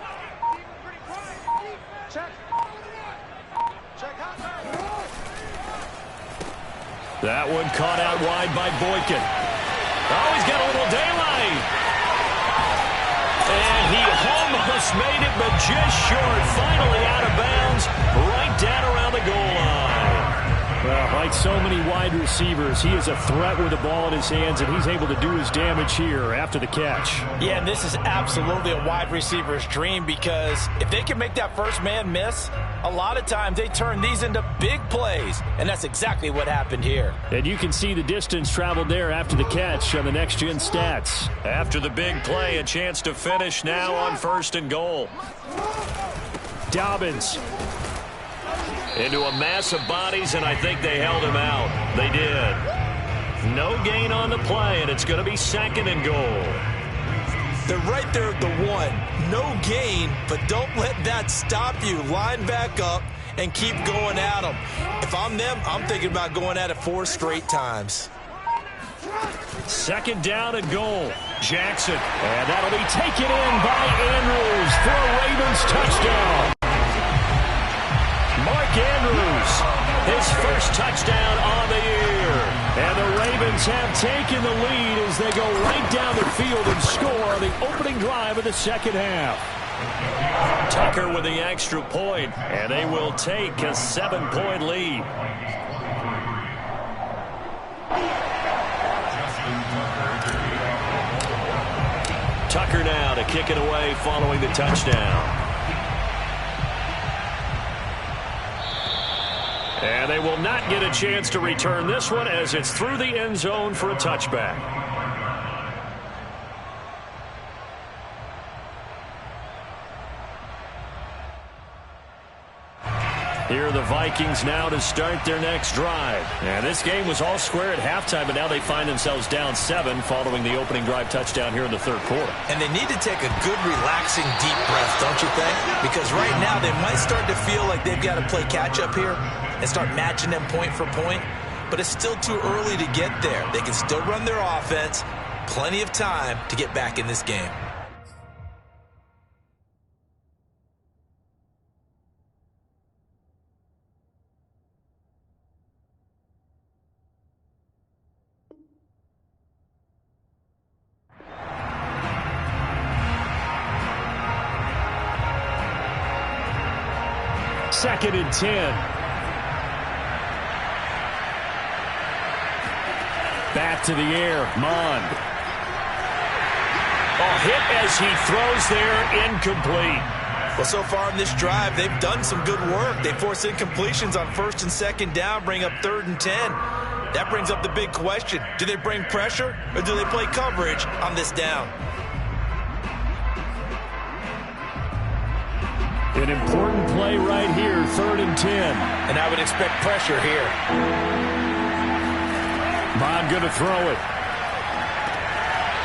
That one caught out wide by Boykin. Oh, he's got a little daylight. And he almost made it, but just short. Finally out of bounds, right down around the goal line. Well, like so many wide receivers, he is a threat with the ball in his hands, and he's able to do his damage here after the catch. Yeah, and this is absolutely a wide receiver's dream, because if they can make that first man miss, a lot of times they turn these into big plays, and that's exactly what happened here. And you can see the distance traveled there after the catch on the next-gen stats. After the big play, a chance to finish now on 1st and goal. Dobbins. Into a mass of bodies, and I think they held him out. They did. No gain on the play, and it's going to be 2nd and goal. They're right there at the 1. No gain, but don't let that stop you. Line back up and keep going at them. If I'm them, I'm thinking about going at it 4 straight times. 2nd down and goal. Jackson. And that'll be taken in by Andrews for a Ravens touchdown. Mark Andrews, his first touchdown on the year. And the Ravens have taken the lead as they go right down the field and score on the opening drive of the second half. Tucker with the extra point, and they will take a 7-point lead. Tucker now to kick it away following the touchdown. And they will not get a chance to return this one as it's through the end zone for a touchback. Here are the Vikings now to start their next drive. And this game was all square at halftime, but now they find themselves down 7 following the opening drive touchdown here in the 3rd quarter. And they need to take a good, relaxing, deep breath, don't you think? Because right now they might start to feel like they've got to play catch-up here and start matching them point for point. But it's still too early to get there. They can still run their offense. Plenty of time to get back in this game. Second and 10. Back to the air. Mond. A hit as he throws there, incomplete. Well, so far in this drive, they've done some good work. They force incompletions on 1st and 2nd down, bring up 3rd and 10. That brings up the big question. Do they bring pressure or do they play coverage on this down? An important play right here, 3rd and 10. And I would expect pressure here. Bond going to throw it.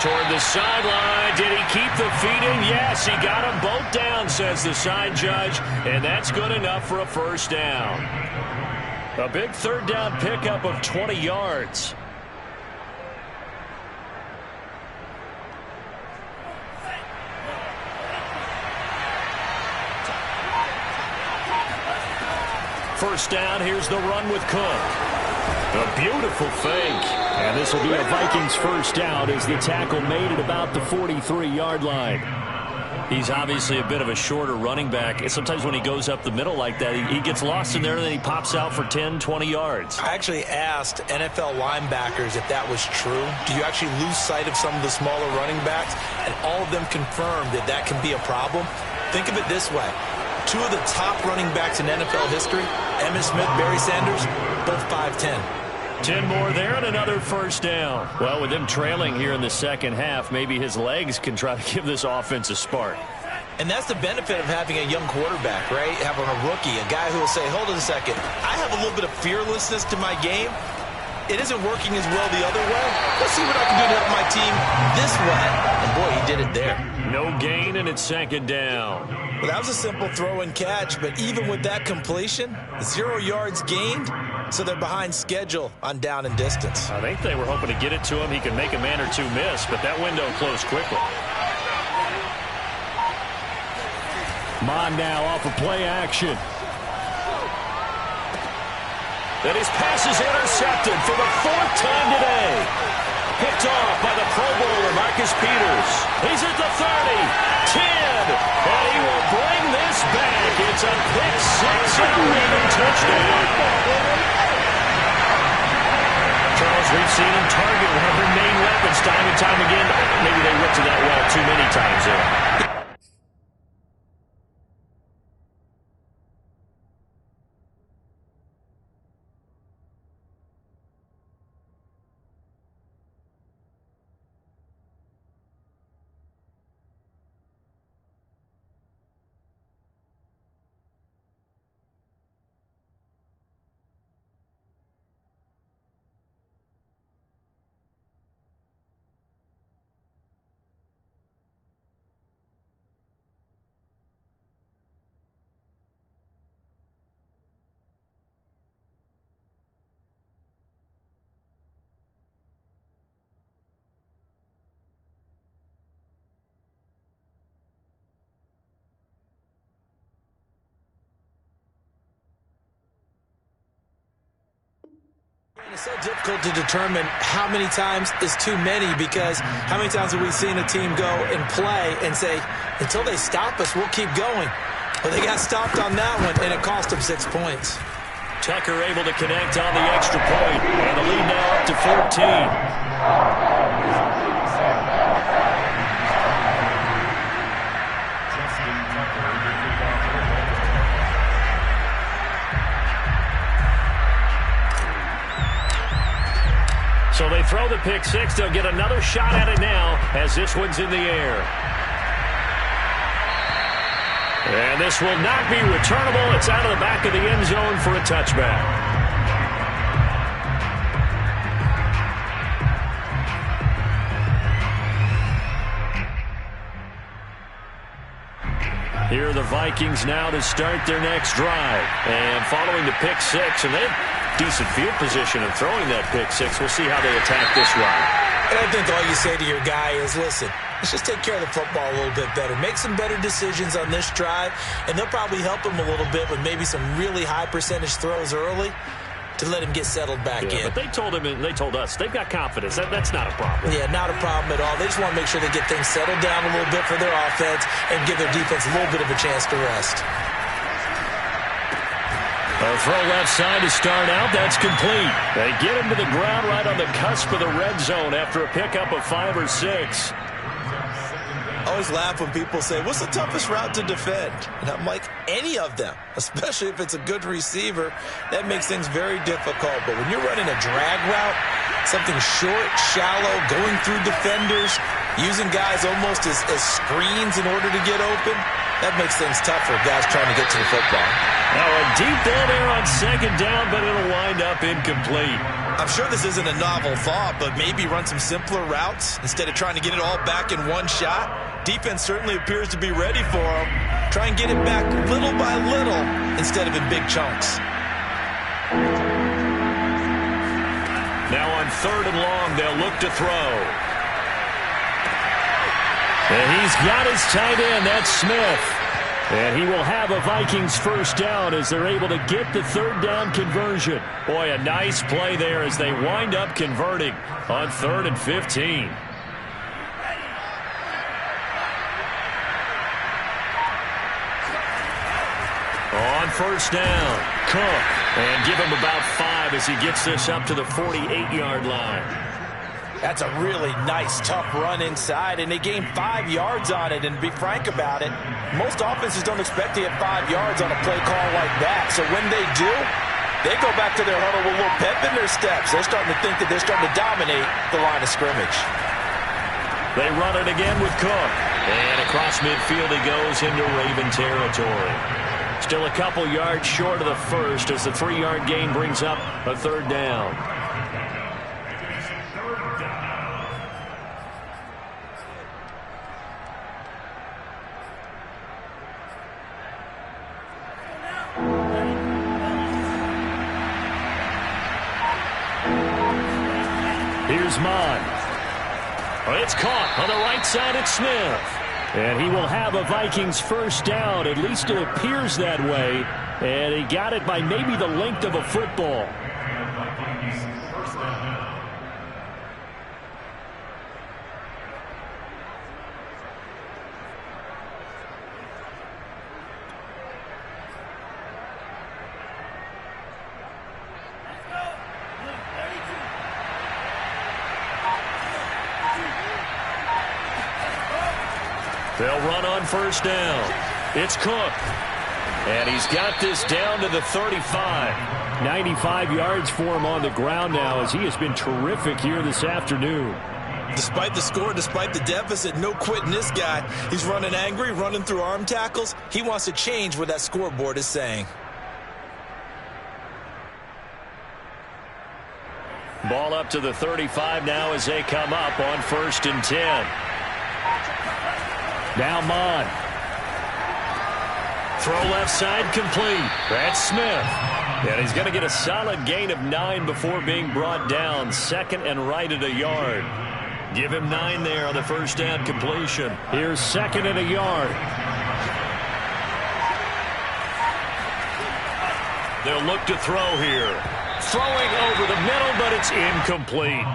Toward the sideline. Did he keep the feet in? Yes, he got them both down, says the side judge. And that's good enough for a 1st down. A big 3rd down pickup of 20 yards. first down. Here's the run with Cook. A beautiful fake. And this will be a Vikings first down as the tackle made at about the 43-yard line. He's obviously a bit of a shorter running back. Sometimes when he goes up the middle like that, he gets lost in there, and then he pops out for 10, 20 yards. I actually asked NFL linebackers if that was true. Do you actually lose sight of some of the smaller running backs? And all of them confirmed that that can be a problem. Think of it this way. Two of the top running backs in NFL history, Emmitt Smith, Barry Sanders, both 5'10". 10 more there and another first down. Well, with them trailing here in the second half, maybe his legs can try to give this offense a spark. And that's the benefit of having a young quarterback, right? Having a rookie, a guy who will say, hold on a second, I have a little bit of fearlessness to my game. It isn't working as well the other way. Let's see what I can do to help my team this way. And boy, he did it there. No gain, and it's second down. Well, that was a simple throw and catch, but even with that completion, 0 yards gained, so they're behind schedule on down and distance. I think they were hoping to get it to him. He could make a man or two miss, but that window closed quickly. Mon now off of play action. And his pass is intercepted for the 4th time today. Picked off by the Pro Bowler, Marcus Peters. He's at the 30, 10, and he will bring this back. It's a pick six and a Raven touchdown. Charles, we've seen him target one of their main weapons time and time again. Maybe they went to that well too many times there. It's so difficult to determine how many times is too many, because how many times have we seen a team go and play and say, until they stop us, we'll keep going. But they got stopped on that one, and it cost them 6 points. Tucker able to connect on the extra point, and the lead now up to 14. So they throw the pick six. They'll get another shot at it now as this one's in the air. And this will not be returnable. It's out of the back of the end zone for a touchback. Here are the Vikings now to start their next drive. And following the pick six, and they have decent field position and throwing that pick six. We'll see how they attack this run. And I think all you say to your guy is, listen, let's just take care of the football a little bit better. Make some better decisions on this drive, and they'll probably help him a little bit with maybe some really high percentage throws early to let him get settled back in. But they told him, and they told us, they've got confidence. That's not a problem. Yeah, not a problem at all. They just want to make sure they get things settled down a little bit for their offense and give their defense a little bit of a chance to rest. A throw left side to start out. That's complete. They get him to the ground right on the cusp of the red zone after a pickup of 5 or 6. I always laugh when people say, what's the toughest route to defend? And I'm like, any of them, especially if it's a good receiver. That makes things very difficult. But when you're running a drag route, something short, shallow, going through defenders, using guys almost as screens in order to get open, that makes things tough for guys trying to get to the football. Now a deep ball there on second down, but it'll wind up incomplete. I'm sure this isn't a novel thought, but maybe run some simpler routes instead of trying to get it all back in one shot. Defense certainly appears to be ready for him. Try and get it back little by little instead of in big chunks. Now on 3rd and long, they'll look to throw. And he's got his tight end. That's Smith. And he will have a Vikings first down as they're able to get the third down conversion. Boy, a nice play there as they wind up converting on 3rd and 15. On first down, Cook. And give him about 5 as he gets this up to the 48-yard line. That's a really nice, tough run inside, and they gained 5 yards on it. And to be frank about it, most offenses don't expect to get 5 yards on a play call like that. So when they do, they go back to their huddle with a little pep in their steps. They're starting to think that they're starting to dominate the line of scrimmage. They run it again with Cook. And across midfield he goes into Raven territory. Still a couple yards short of the first as the 3-yard gain brings up a third down. Here's Mon. It's caught on the right side. It's Smith. And he will have a Vikings first down. At least it appears that way. And he got it by maybe the length of a football. They'll run on first down. It's Cook. And he's got this down to the 35. 95 yards for him on the ground now as he has been terrific here this afternoon. Despite the score, despite the deficit, no quitting this guy. He's running angry, running through arm tackles. He wants to change what that scoreboard is saying. Ball up to the 35 now as they come up on 1st and 10. Now Mon. Throw left side complete. That's Smith. And he's going to get a solid gain of 9 before being brought down. 2nd and right at a yard. Give him 9 there on the first down completion. Here's 2nd and a yard. They'll look to throw here. Throwing over the middle, but it's incomplete.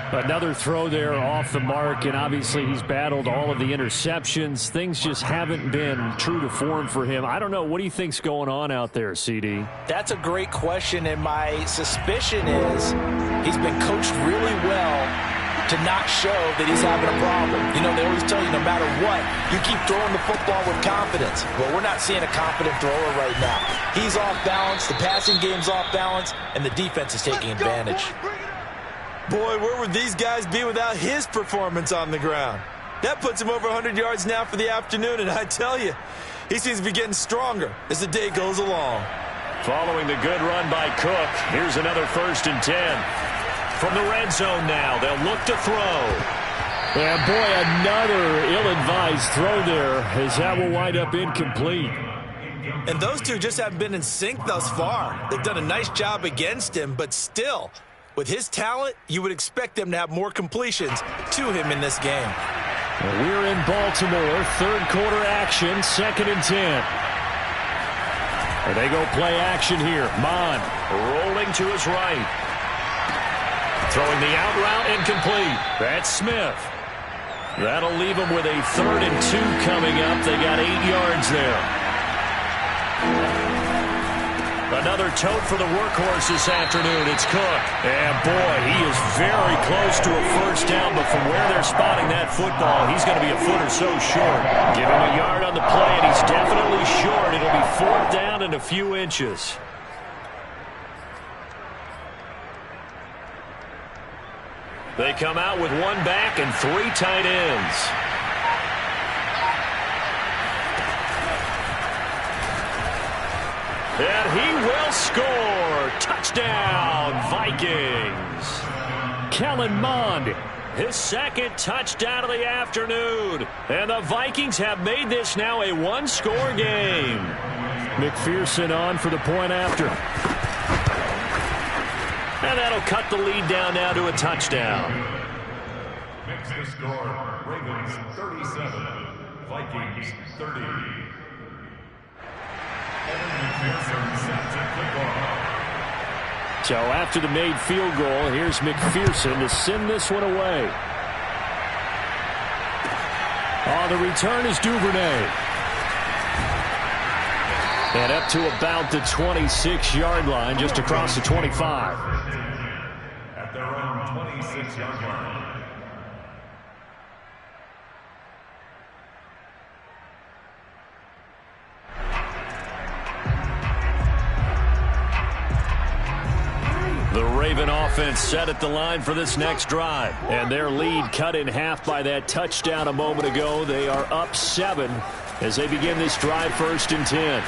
Another throw there off the mark, and obviously he's battled all of the interceptions. Things just haven't been true to form for him. I don't know. What do you think's going on out there, CD? That's a great question, and my suspicion is he's been coached really well to not show that he's having a problem. You know, they always tell you no matter what, you keep throwing the football with confidence. Well, we're not seeing a confident thrower right now. He's off balance, the passing game's off balance, and the defense is taking advantage. Boy, where would these guys be without his performance on the ground? That puts him over 100 yards now for the afternoon, and I tell you, he seems to be getting stronger as the day goes along. Following the good run by Cook, here's another 1st and 10. From the red zone now, they'll look to throw. And boy, another ill-advised throw there as that will wind up incomplete. And those two just haven't been in sync thus far. They've done a nice job against him, but still, with his talent, you would expect them to have more completions to him in this game. We're in Baltimore, 3rd quarter action, 2nd and 10. And they go play action here. Mon rolling to his right. Throwing the out route incomplete. That's Smith. That'll leave them with a 3rd and 2 coming up. They got 8 yards there. Another tote for the workhorse this afternoon. It's Cook. And boy, he is very close to a first down, but from where they're spotting that football, he's going to be a foot or so short. Give him a yard on the play, and he's definitely short. It'll be 4th down and a few inches. They come out with 1 back and 3 tight ends. And he will score. Touchdown, Vikings. Kellen Mond. His 2nd touchdown of the afternoon. And the Vikings have made this now a 1-score game. McPherson on for the point after. And that'll cut the lead down now to a touchdown. Makes the score Ravens 37, Vikings 30. So after the made field goal, here's McPherson to send this one away. On the return is Duvernay. And up to about the 26-yard line, just across the 25. At their own 26-yard line. The Raven offense set at the line for this next drive. And their lead cut in half by that touchdown a moment ago. They are up 7 as they begin this drive, 1st and 10.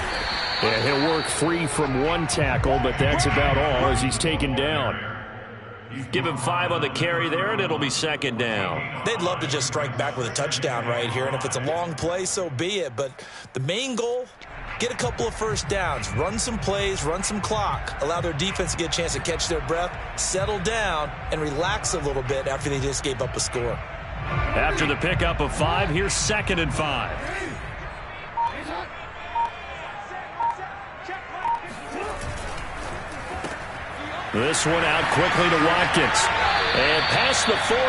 Yeah, he'll work free from one tackle, but that's about all as he's taken down. Give him 5 on the carry there, and it'll be 2nd down. They'd love to just strike back with a touchdown right here, and if it's a long play, so be it. But the main goal, get a couple of first downs, run some plays, run some clock, allow their defense to get a chance to catch their breath, settle down, and relax a little bit after they just gave up a score. After the pickup of 5, here's 2nd and 5. This one out quickly to Watkins. And past the 40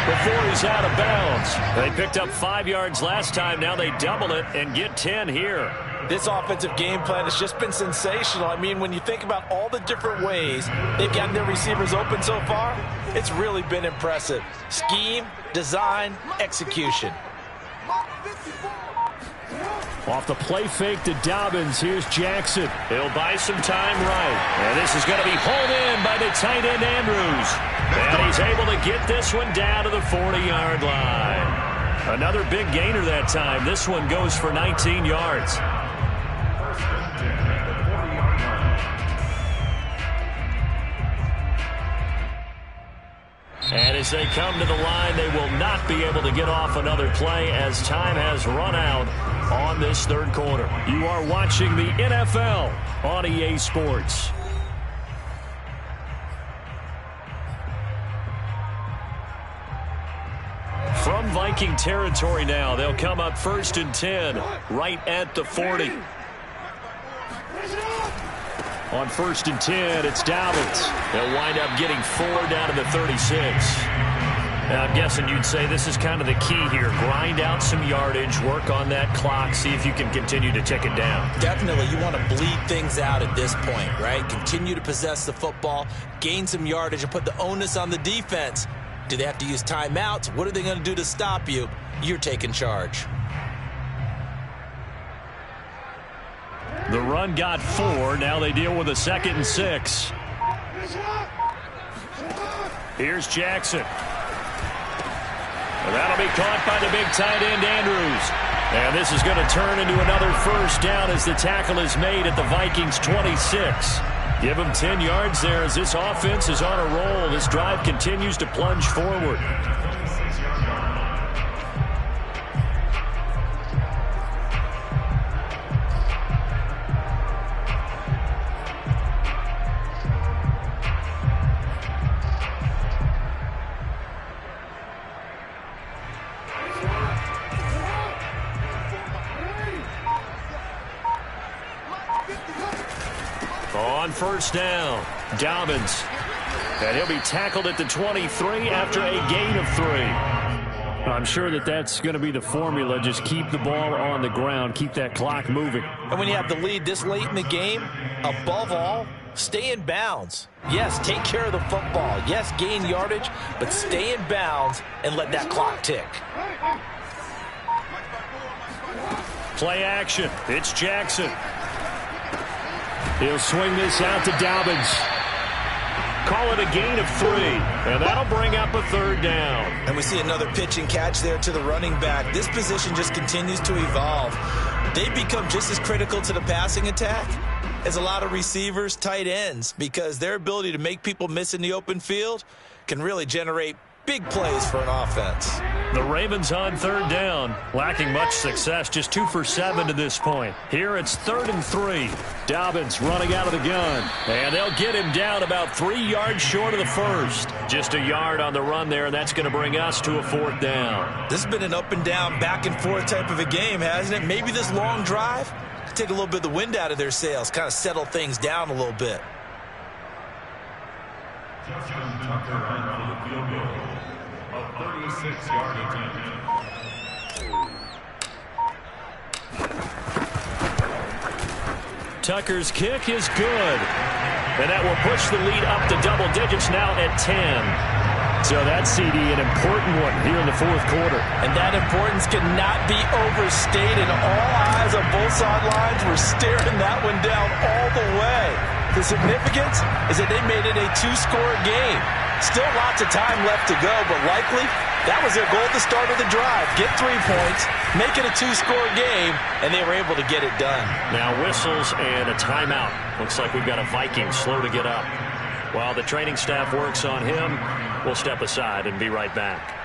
before he's out of bounds. They picked up 5 yards last time. Now they double it and get 10 here. This offensive game plan has just been sensational. I mean, when you think about all the different ways they've gotten their receivers open so far, it's really been impressive. Scheme, design, execution. Off the play fake to Dobbins, here's Jackson. He'll buy some time right. And this is going to be pulled in by the tight end Andrews. And he's able to get this one down to the 40-yard line. Another big gainer that time. This one goes for 19 yards. And as they come to the line, they will not be able to get off another play as time has run out on this 3rd quarter. You are watching the NFL on EA Sports. From Viking territory now, they'll come up 1st and 10 right at the 40. On 1st and 10, it's Dobbins. They'll wind up getting 4 down to the 36. Now, I'm guessing you'd say this is kind of the key here. Grind out some yardage, work on that clock, see if you can continue to tick it down. Definitely. You want to bleed things out at this point, right? Continue to possess the football, gain some yardage, and put the onus on the defense. Do they have to use timeouts? What are they going to do to stop you? You're taking charge. The run got 4. Now they deal with a 2nd and 6. Here's Jackson. And that'll be caught by the big tight end Andrews. And this is going to turn into another 1st down as the tackle is made at the Vikings 26. Give them 10 yards there as this offense is on a roll. This drive continues to plunge forward. On 1st down, Dobbins. And he'll be tackled at the 23 after a gain of 3. I'm sure that's going to be the formula. Just keep the ball on the ground, keep that clock moving. And when you have the lead this late in the game, above all, stay in bounds. Yes, take care of the football. Yes, gain yardage, but stay in bounds and let that clock tick. Play action. It's Jackson. He'll swing this out to Dobbins. Call it a gain of 3, and that'll bring up a 3rd down. And we see another pitch and catch there to the running back. This position just continues to evolve. They become just as critical to the passing attack as a lot of receivers, tight ends, because their ability to make people miss in the open field can really generate big plays for an offense. The Ravens on 3rd down, lacking much success, just 2 for 7 to this point. Here it's 3rd and 3. Dobbins running out of the gun, and they'll get him down about 3 yards short of the 1st. Just a yard on the run there, and that's going to bring us to a 4th down. This has been an up and down, back and forth type of a game, hasn't it? Maybe this long drive take a little bit of the wind out of their sails, kind of settle things down a little bit. Justin Tucker on for the field goal of 36-yard attempt. Tucker's kick is good. And that will push the lead up to double digits now at 10. So that CD, an important one here in the fourth quarter. And that importance cannot be overstated. All eyes on both sidelines were staring that one down all the way. The significance is that they made it a two-score game. Still lots of time left to go, but likely that was their goal at the start of the drive. Get 3 points, make it a two-score game, and they were able to get it done. Now whistles and a timeout. Looks like we've got a Viking slow to get up. While the training staff works on him, we'll step aside and be right back.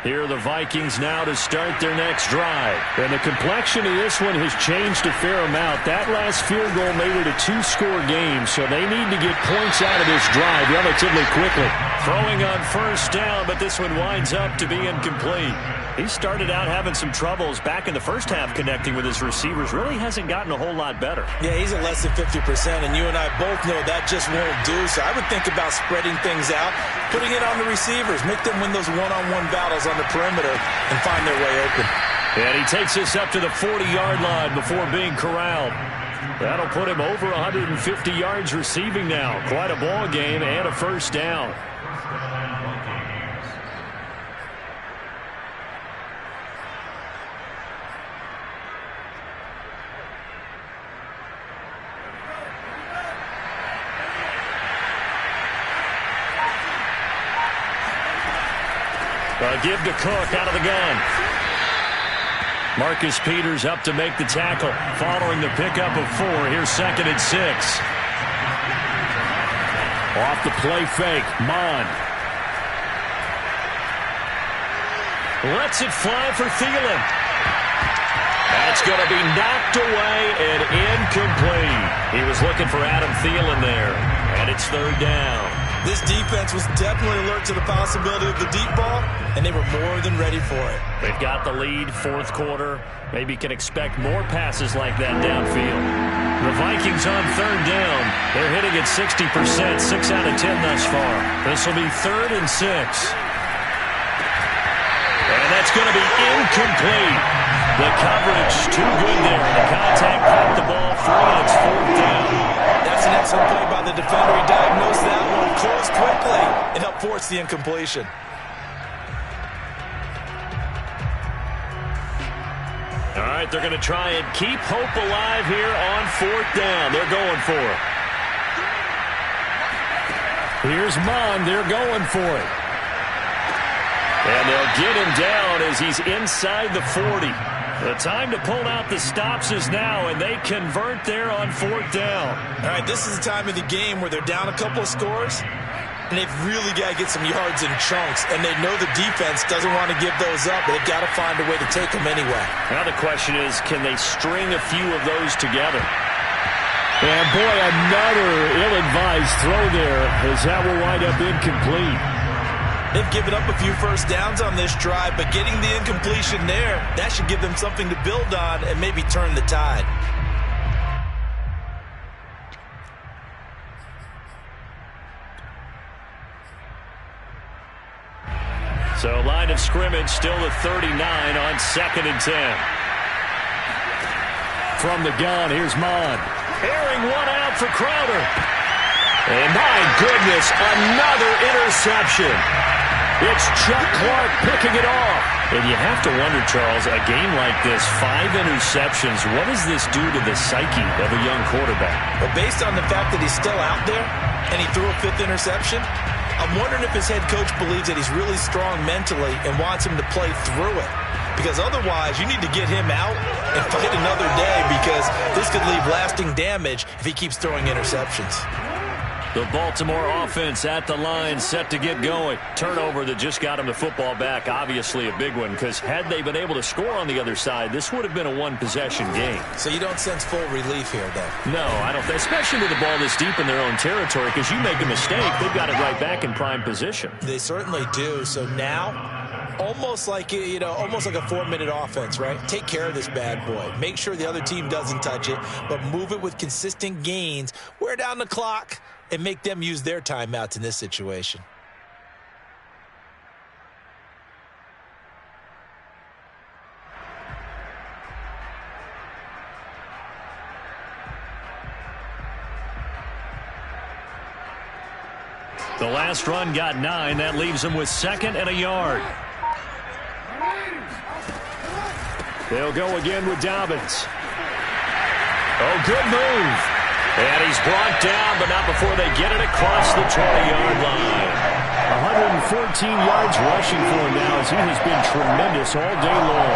Here are the Vikings now to start their next drive. And the complexion of this one has changed a fair amount. That last field goal made it a two-score game, so they need to get points out of this drive relatively quickly. Throwing on first down, but this one winds up to be incomplete. He started out having some troubles back in the first half connecting with his receivers. Really hasn't gotten a whole lot better. Yeah, he's at less than 50%, and you and I both know that just won't do. So I would think about spreading things out, putting it on the receivers, make them win those one-on-one battles on the perimeter and find their way open. And he takes this up to the 40-yard line before being corralled. That'll put him over 150 yards receiving now. Quite a ball game and a first down. Give to Cook out of the gun. Marcus Peters up to make the tackle. Following the pickup of 4, here's 2nd and 6. Off the play fake, Mon. Lets it fly for Thielen. That's going to be knocked away and incomplete. He was looking for Adam Thielen there, and it's 3rd down. This defense was definitely alert to the possibility of the deep ball, and they were more than ready for it. They've got the lead, fourth quarter. Maybe can expect more passes like that downfield. The Vikings on 3rd down. They're hitting at 60%, 6 out of 10 thus far. This will be 3rd and 6. And that's going to be incomplete. The coverage too good there. The contact popped the ball free, and it's 4th down. That's an excellent play by the defender. He diagnosed that one, closed quickly, and helped force the incompletion. All right, they're going to try and keep hope alive here on 4th down. They're going for it. Here's Mon. They're going for it. And they'll get him down as he's inside the 40. The time to pull out the stops is now, and they convert there on 4th down. All right, this is the time of the game where they're down a couple of scores, and they've really got to get some yards in chunks, and they know the defense doesn't want to give those up, but they've got to find a way to take them anyway. Now the question is, can they string a few of those together? And boy, another ill-advised throw there, as that will wind up incomplete. They've given up a few first downs on this drive, but getting the incompletion there, that should give them something to build on and maybe turn the tide. So line of scrimmage still the 39 on 2nd and 10. From the gun, here's Mon. Airing one out for Crowder. And my goodness, another interception. It's Chuck Clark picking it off. And you have to wonder, Charles, a game like this, 5 interceptions, what does this do to the psyche of a young quarterback? Well, based on the fact that he's still out there and he threw a 5th interception, I'm wondering if his head coach believes that he's really strong mentally and wants him to play through it. Because otherwise, you need to get him out and fight another day, because this could leave lasting damage if he keeps throwing interceptions. The Baltimore offense at the line, set to get going. Turnover that just got him the football back, obviously a big one, because had they been able to score on the other side, this would have been a one-possession game. So you don't sense full relief here, then? No, I don't. Especially with the ball this deep in their own territory, because you make a mistake, they've got it right back in prime position. They certainly do. So now, almost like a 4-minute offense, right? Take care of this bad boy. Make sure the other team doesn't touch it, but move it with consistent gains. Wear down the clock and make them use their timeouts in this situation. The last run got 9. That leaves him with 2nd and a yard. They'll go again with Dobbins. Oh, good move. And he's brought down, but not before they get it across the 20-yard line. 114 yards rushing for him now, as he has been tremendous all day long.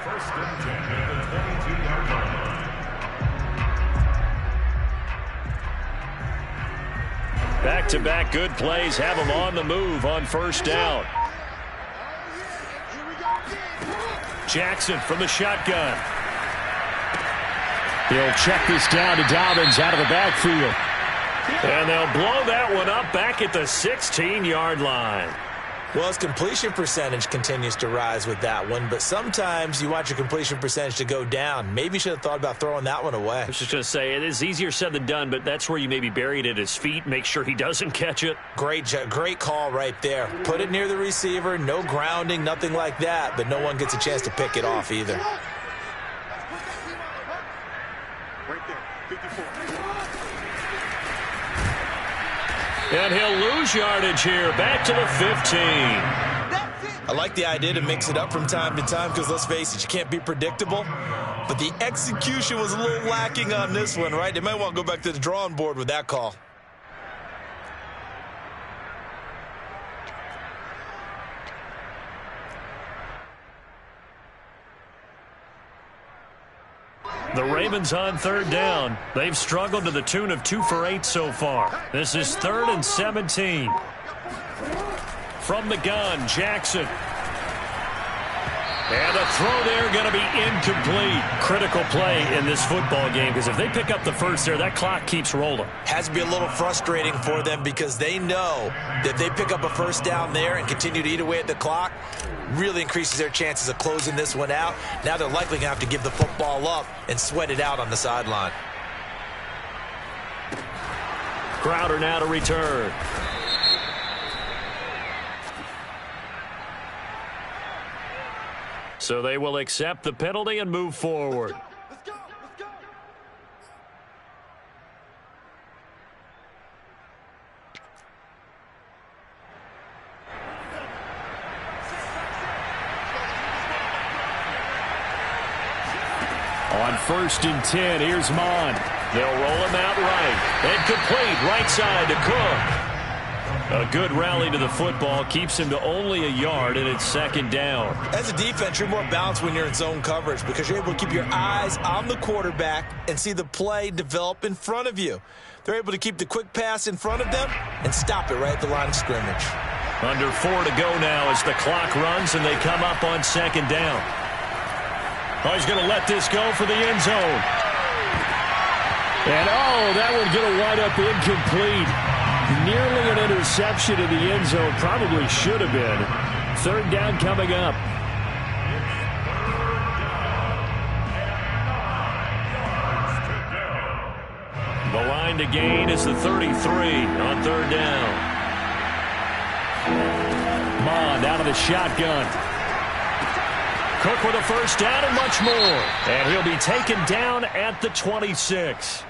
First and 10 at the 22-yard line. Back-to-back good plays have him on the move on first down. Jackson from the shotgun. He'll check this down to Dobbins out of the backfield. And they'll blow that one up back at the 16-yard line. Well, his completion percentage continues to rise with that one, but sometimes you want your completion percentage to go down. Maybe you should have thought about throwing that one away. I was just going to say, it is easier said than done, but that's where you maybe bury it at his feet, make sure he doesn't catch it. Great call right there. Put it near the receiver, no grounding, nothing like that, but no one gets a chance to pick it off either. And he'll lose yardage here, back to the 15. I like the idea to mix it up from time to time because, let's face it, you can't be predictable. But the execution was a little lacking on this one, right? They might want to go back to the drawing board with that call. The Ravens on third down. They've struggled to the tune of 2 for 8 so far. This is 3rd and 17. From the gun, Jackson. And the throw there going to be incomplete. Critical play in this football game, because if they pick up the first there, that clock keeps rolling. Has to be a little frustrating for them because they know that they pick up a first down there and continue to eat away at the clock, really increases their chances of closing this one out. Now they're likely going to have to give the football up and sweat it out on the sideline. Crowder now to return. So they will accept the penalty and move forward. Let's go. On 1st and 10, here's Mon. They'll roll him out right. And complete right side to Cook. A good rally to the football keeps him to only a yard, and it's 2nd down. As a defense, you're more balanced when you're in zone coverage because you're able to keep your eyes on the quarterback and see the play develop in front of you. They're able to keep the quick pass in front of them and stop it right at the line of scrimmage. Under 4 to go now as the clock runs and they come up on 2nd down. Oh, he's going to let this go for the end zone. And, that one's going to wind up incomplete. Nearly an interception in the end zone. Probably should have been. 3rd down coming up. The line to gain is the 33 on 3rd down. Mond out of the shotgun. Cook with a first down and much more. And he'll be taken down at the 26.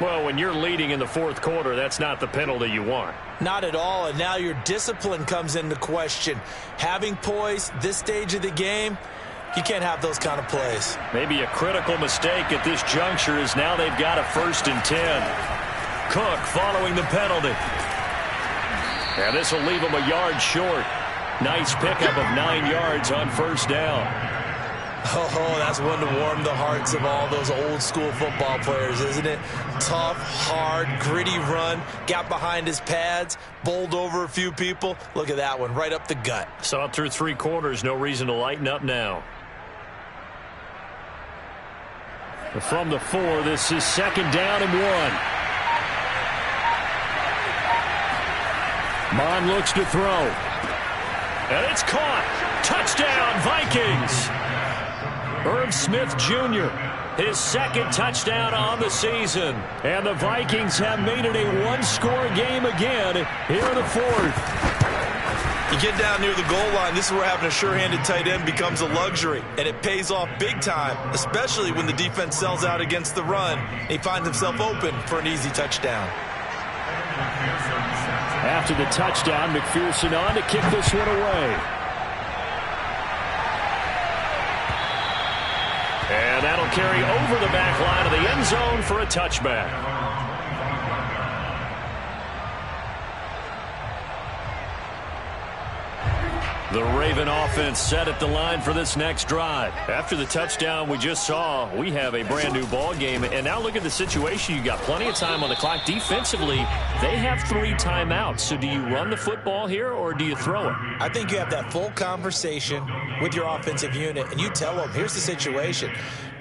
Well, when you're leading in the 4th quarter, that's not the penalty you want. Not at all, and now your discipline comes into question. Having poise this stage of the game, you can't have those kind of plays. Maybe a critical mistake at this juncture is now they've got a 1st and 10. Cook following the penalty. And this will leave him a yard short. Nice pickup of 9 yards on 1st down. Oh, that's one to warm the hearts of all those old school football players, isn't it? Tough, hard, gritty run, got behind his pads, bowled over a few people. Look at that one, right up the gut. Saw it through 3 quarters, no reason to lighten up now. From the 4, this is 2nd down and 1. Mon looks to throw. And it's caught. Touchdown, Vikings. Irv Smith Jr., his 2nd touchdown on the season. And the Vikings have made it a 1-score game again here in the 4th. You get down near the goal line, this is where having a sure-handed tight end becomes a luxury, and it pays off big time, especially when the defense sells out against the run. He finds himself open for an easy touchdown. After the touchdown, McPherson on to kick this one away. And that'll carry over the back line of the end zone for a touchback. The Raven offense set at the line for this next drive. After the touchdown we just saw, we have a brand new ball game. And now look at the situation. You got plenty of time on the clock. Defensively, they have 3 timeouts. So do you run the football here or do you throw it? I think you have that full conversation with your offensive unit, and you tell them, here's the situation.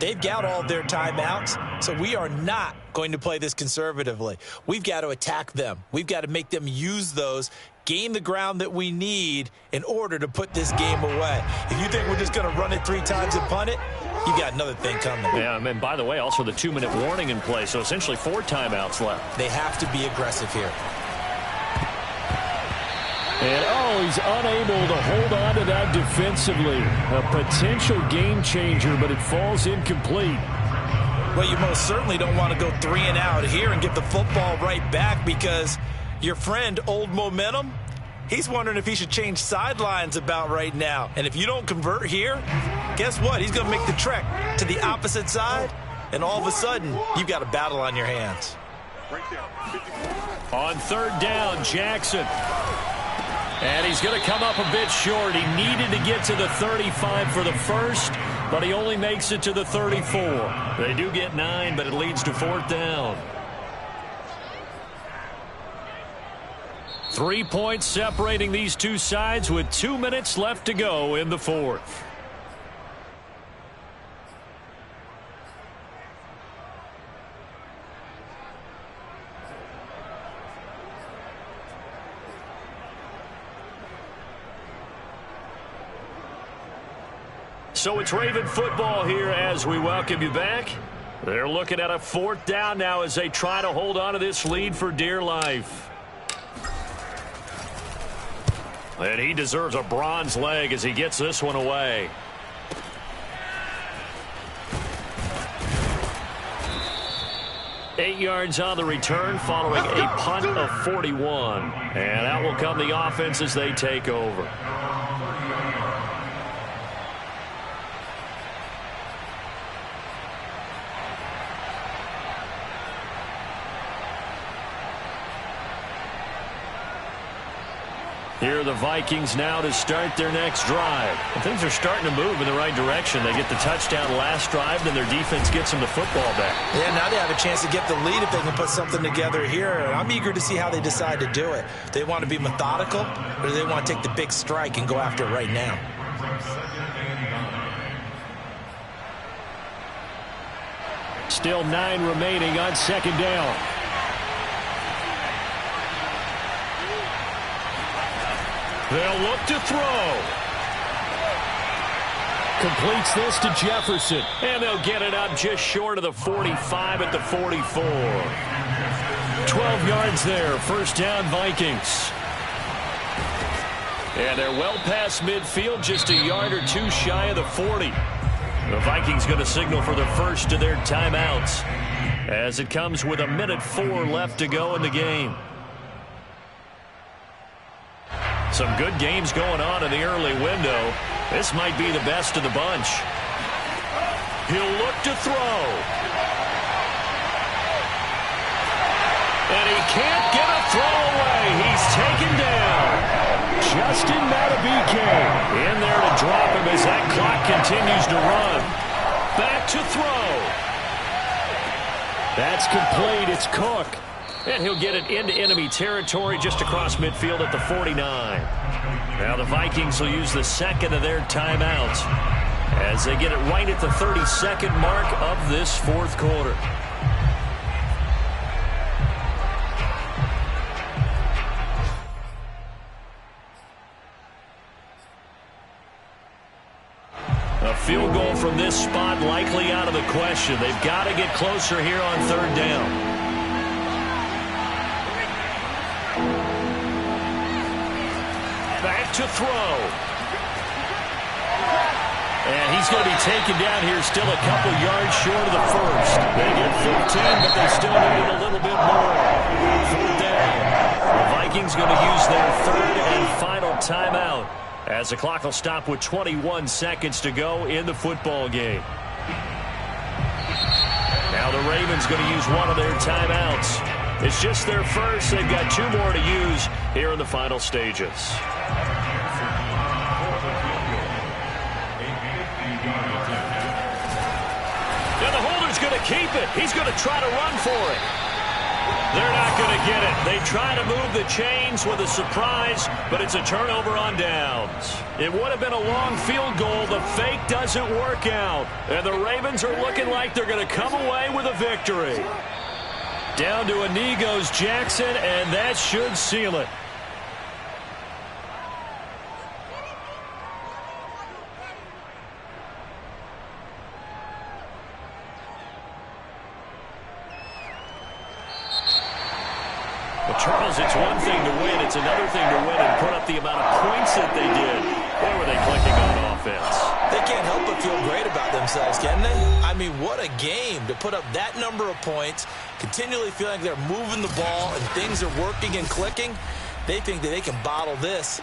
They've got all their timeouts, so we are not going to play this conservatively. We've got to attack them. We've got to make them use those, gain the ground that we need in order to put this game away. If you think we're just going to run it 3 times and punt it, you got another thing coming. Yeah, and by the way, also the 2-minute warning in play, so essentially 4 timeouts left. They have to be aggressive here. And, he's unable to hold on to that defensively. A potential game changer, but it falls incomplete. Well, you most certainly don't want to go 3 and out here and get the football right back, because your friend, Old Momentum, he's wondering if he should change sidelines about right now. And if you don't convert here, guess what? He's going to make the trek to the opposite side, and all of a sudden, you've got a battle on your hands. On 3rd down, Jackson. And he's going to come up a bit short. He needed to get to the 35 for the first, but he only makes it to the 34. They do get 9, but it leads to 4th down. 3 points separating these two sides with 2 minutes left to go in the 4th. So it's Raven football here as we welcome you back. They're looking at a 4th down now as they try to hold on to this lead for dear life. And he deserves a bronze leg as he gets this one away. Eight yards on the return following a punt of 41. And out will come the offense as they take over. Here are the Vikings now to start their next drive. And things are starting to move in the right direction. They get the touchdown last drive, then their defense gets them the football back. Yeah, now they have a chance to get the lead if they can put something together here. I'm eager to see how they decide to do it. Do they want to be methodical, or do they want to take the big strike and go after it right now? Still 9 remaining on 2nd down. They'll look to throw. Completes this to Jefferson. And they'll get it up just short of the 45 at the 44. 12 yards there. 1st down, Vikings. And they're well past midfield, just a yard or 2 shy of the 40. The Vikings going to signal for the first of their timeouts as it comes with 1:04 left to go in the game. Some good games going on in the early window. This might be the best of the bunch. He'll look to throw. And he can't get a throw away. He's taken down. Justin Madubuike in there to drop him as that clock continues to run. Back to throw. That's complete. It's Cook. And he'll get it into enemy territory just across midfield at the 49. Now the Vikings will use the second of their timeouts as they get it right at the 32nd mark of this fourth quarter. A field goal from this spot likely out of the question. They've got to get closer here on third down. Back to throw. And he's going to be taken down here still a couple yards short of the first. They get 15, but they still need a little bit more. Fourth down. The Vikings going to use their third and final timeout as the clock will stop with 21 seconds to go in the football game. Now the Ravens going to use one of their timeouts. It's just their first. They've got two more to use here in the final stages. Now the holder's going to keep it. He's going to try to run for it. They're not going to get it. They try to move the chains with a surprise, but it's a turnover on downs. It would have been a long field goal. The fake doesn't work out. And the Ravens are looking like they're going to come away with a victory. Down to a knee goes Jackson, and that should seal it. Well, Charles, it's one thing to win. It's another thing to win and put up the amount of points that they did. Where were they clicking on offense? They can't help but feel great about themselves, can they? I mean, what a game to put up that number of points, continually feeling like they're moving the ball and things are working and clicking. They think that they can bottle this